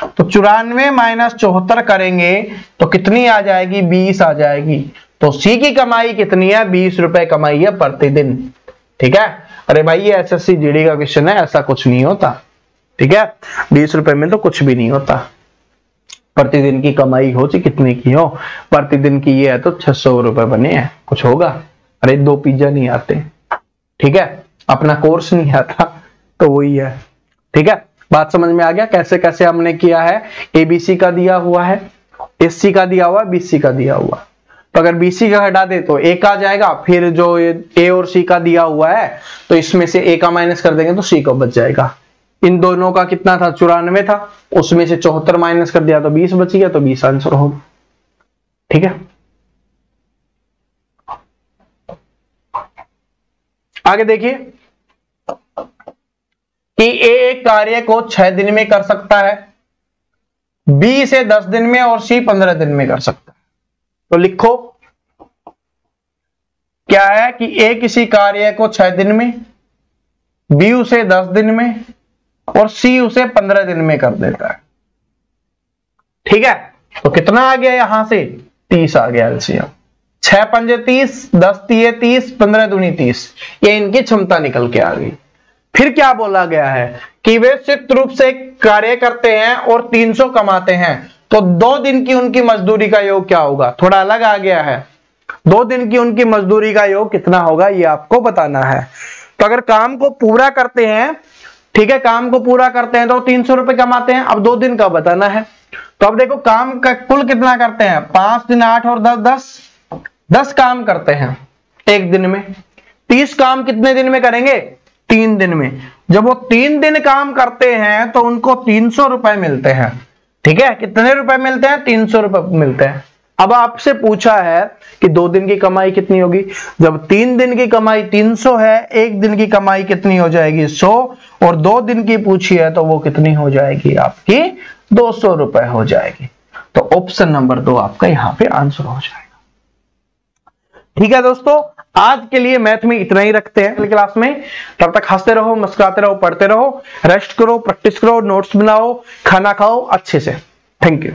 तो 94 माइनस 74 करेंगे तो कितनी आ जाएगी, 20 आ जाएगी। तो सी की कमाई कितनी है, 20 रुपए कमाई है प्रतिदिन। ठीक है, अरे भाई ये एसएससी जीडी का क्वेश्चन है, ऐसा कुछ नहीं होता। ठीक है, 20 रुपए में तो कुछ भी नहीं होता। प्रतिदिन की कमाई हो चाहे कितने की हो, प्रतिदिन की ये है तो 600 रुपए बने हैं, कुछ होगा। अरे 2 पिज्जा नहीं आते, ठीक है, अपना कोर्स नहीं आता, तो वही है। ठीक है, बात समझ में आ गया कैसे कैसे हमने किया है। एबीसी का दिया हुआ है, एससी का दिया हुआ है, बीसी का दिया हुआ। तो अगर बीसी का हटा दे तो एक आ जाएगा, फिर जो ए और सी का दिया हुआ है तो इसमें से ए का माइनस कर देंगे तो सी का बच जाएगा। इन दोनों का कितना था, 94 था, उसमें से 74 माइनस कर दिया तो 20 बच गया, तो 20 आंसर होगा। ठीक है, आगे देखिए कि ए एक कार्य को 6 दिन में कर सकता है, बी इसे 10 दिन में और सी 15 दिन में कर सकता है। तो लिखो क्या है कि ए किसी कार्य को 6 दिन में, बी उसे 10 दिन में और सी उसे 15 दिन में कर देता है। ठीक है, तो कितना आ गया यहां से, 30 आ गया एलसीएम। 6 पंजे 30, 10 तिये 30, 15 दूनी 30, ये इनकी क्षमता निकल के आ गई। फिर क्या बोला गया है कि वे संयुक्त रूप से कार्य करते हैं और 300 कमाते हैं, तो 2 दिन की उनकी मजदूरी का योग क्या होगा, थोड़ा अलग आ गया है। 2 दिन की उनकी मजदूरी का योग कितना होगा ये आपको बताना है। तो अगर काम को पूरा करते हैं, ठीक है, काम को पूरा करते हैं तो 300 रुपए कमाते हैं। अब 2 दिन का बताना है, तो अब देखो काम का कुल कितना करते हैं, 5 दिन 8 और 10, 10 काम करते हैं एक दिन में। 30 काम कितने दिन में करेंगे, 3 दिन में। जब वो 3 दिन काम करते हैं तो उनको 300 रुपए मिलते हैं। ठीक है, कितने रुपए मिलते हैं, 300 रुपए मिलते हैं। अब आपसे पूछा है कि 2 दिन की कमाई कितनी होगी, जब 3 दिन की कमाई 300 है, 1 दिन की कमाई कितनी हो जाएगी, 100, और 2 दिन की पूछी है तो वो कितनी हो जाएगी आपकी, 200 रुपए हो जाएगी। तो ऑप्शन नंबर 2 आपका यहां पे आंसर हो जाएगा। ठीक है दोस्तों, आज के लिए मैथ में इतना ही रखते हैं अगली क्लास में। तब तक हंसते रहो, मुस्कुराते रहो, पढ़ते रहो, रेस्ट करो, प्रैक्टिस करो, नोट्स बनाओ, खाना खाओ अच्छे से। Thank you.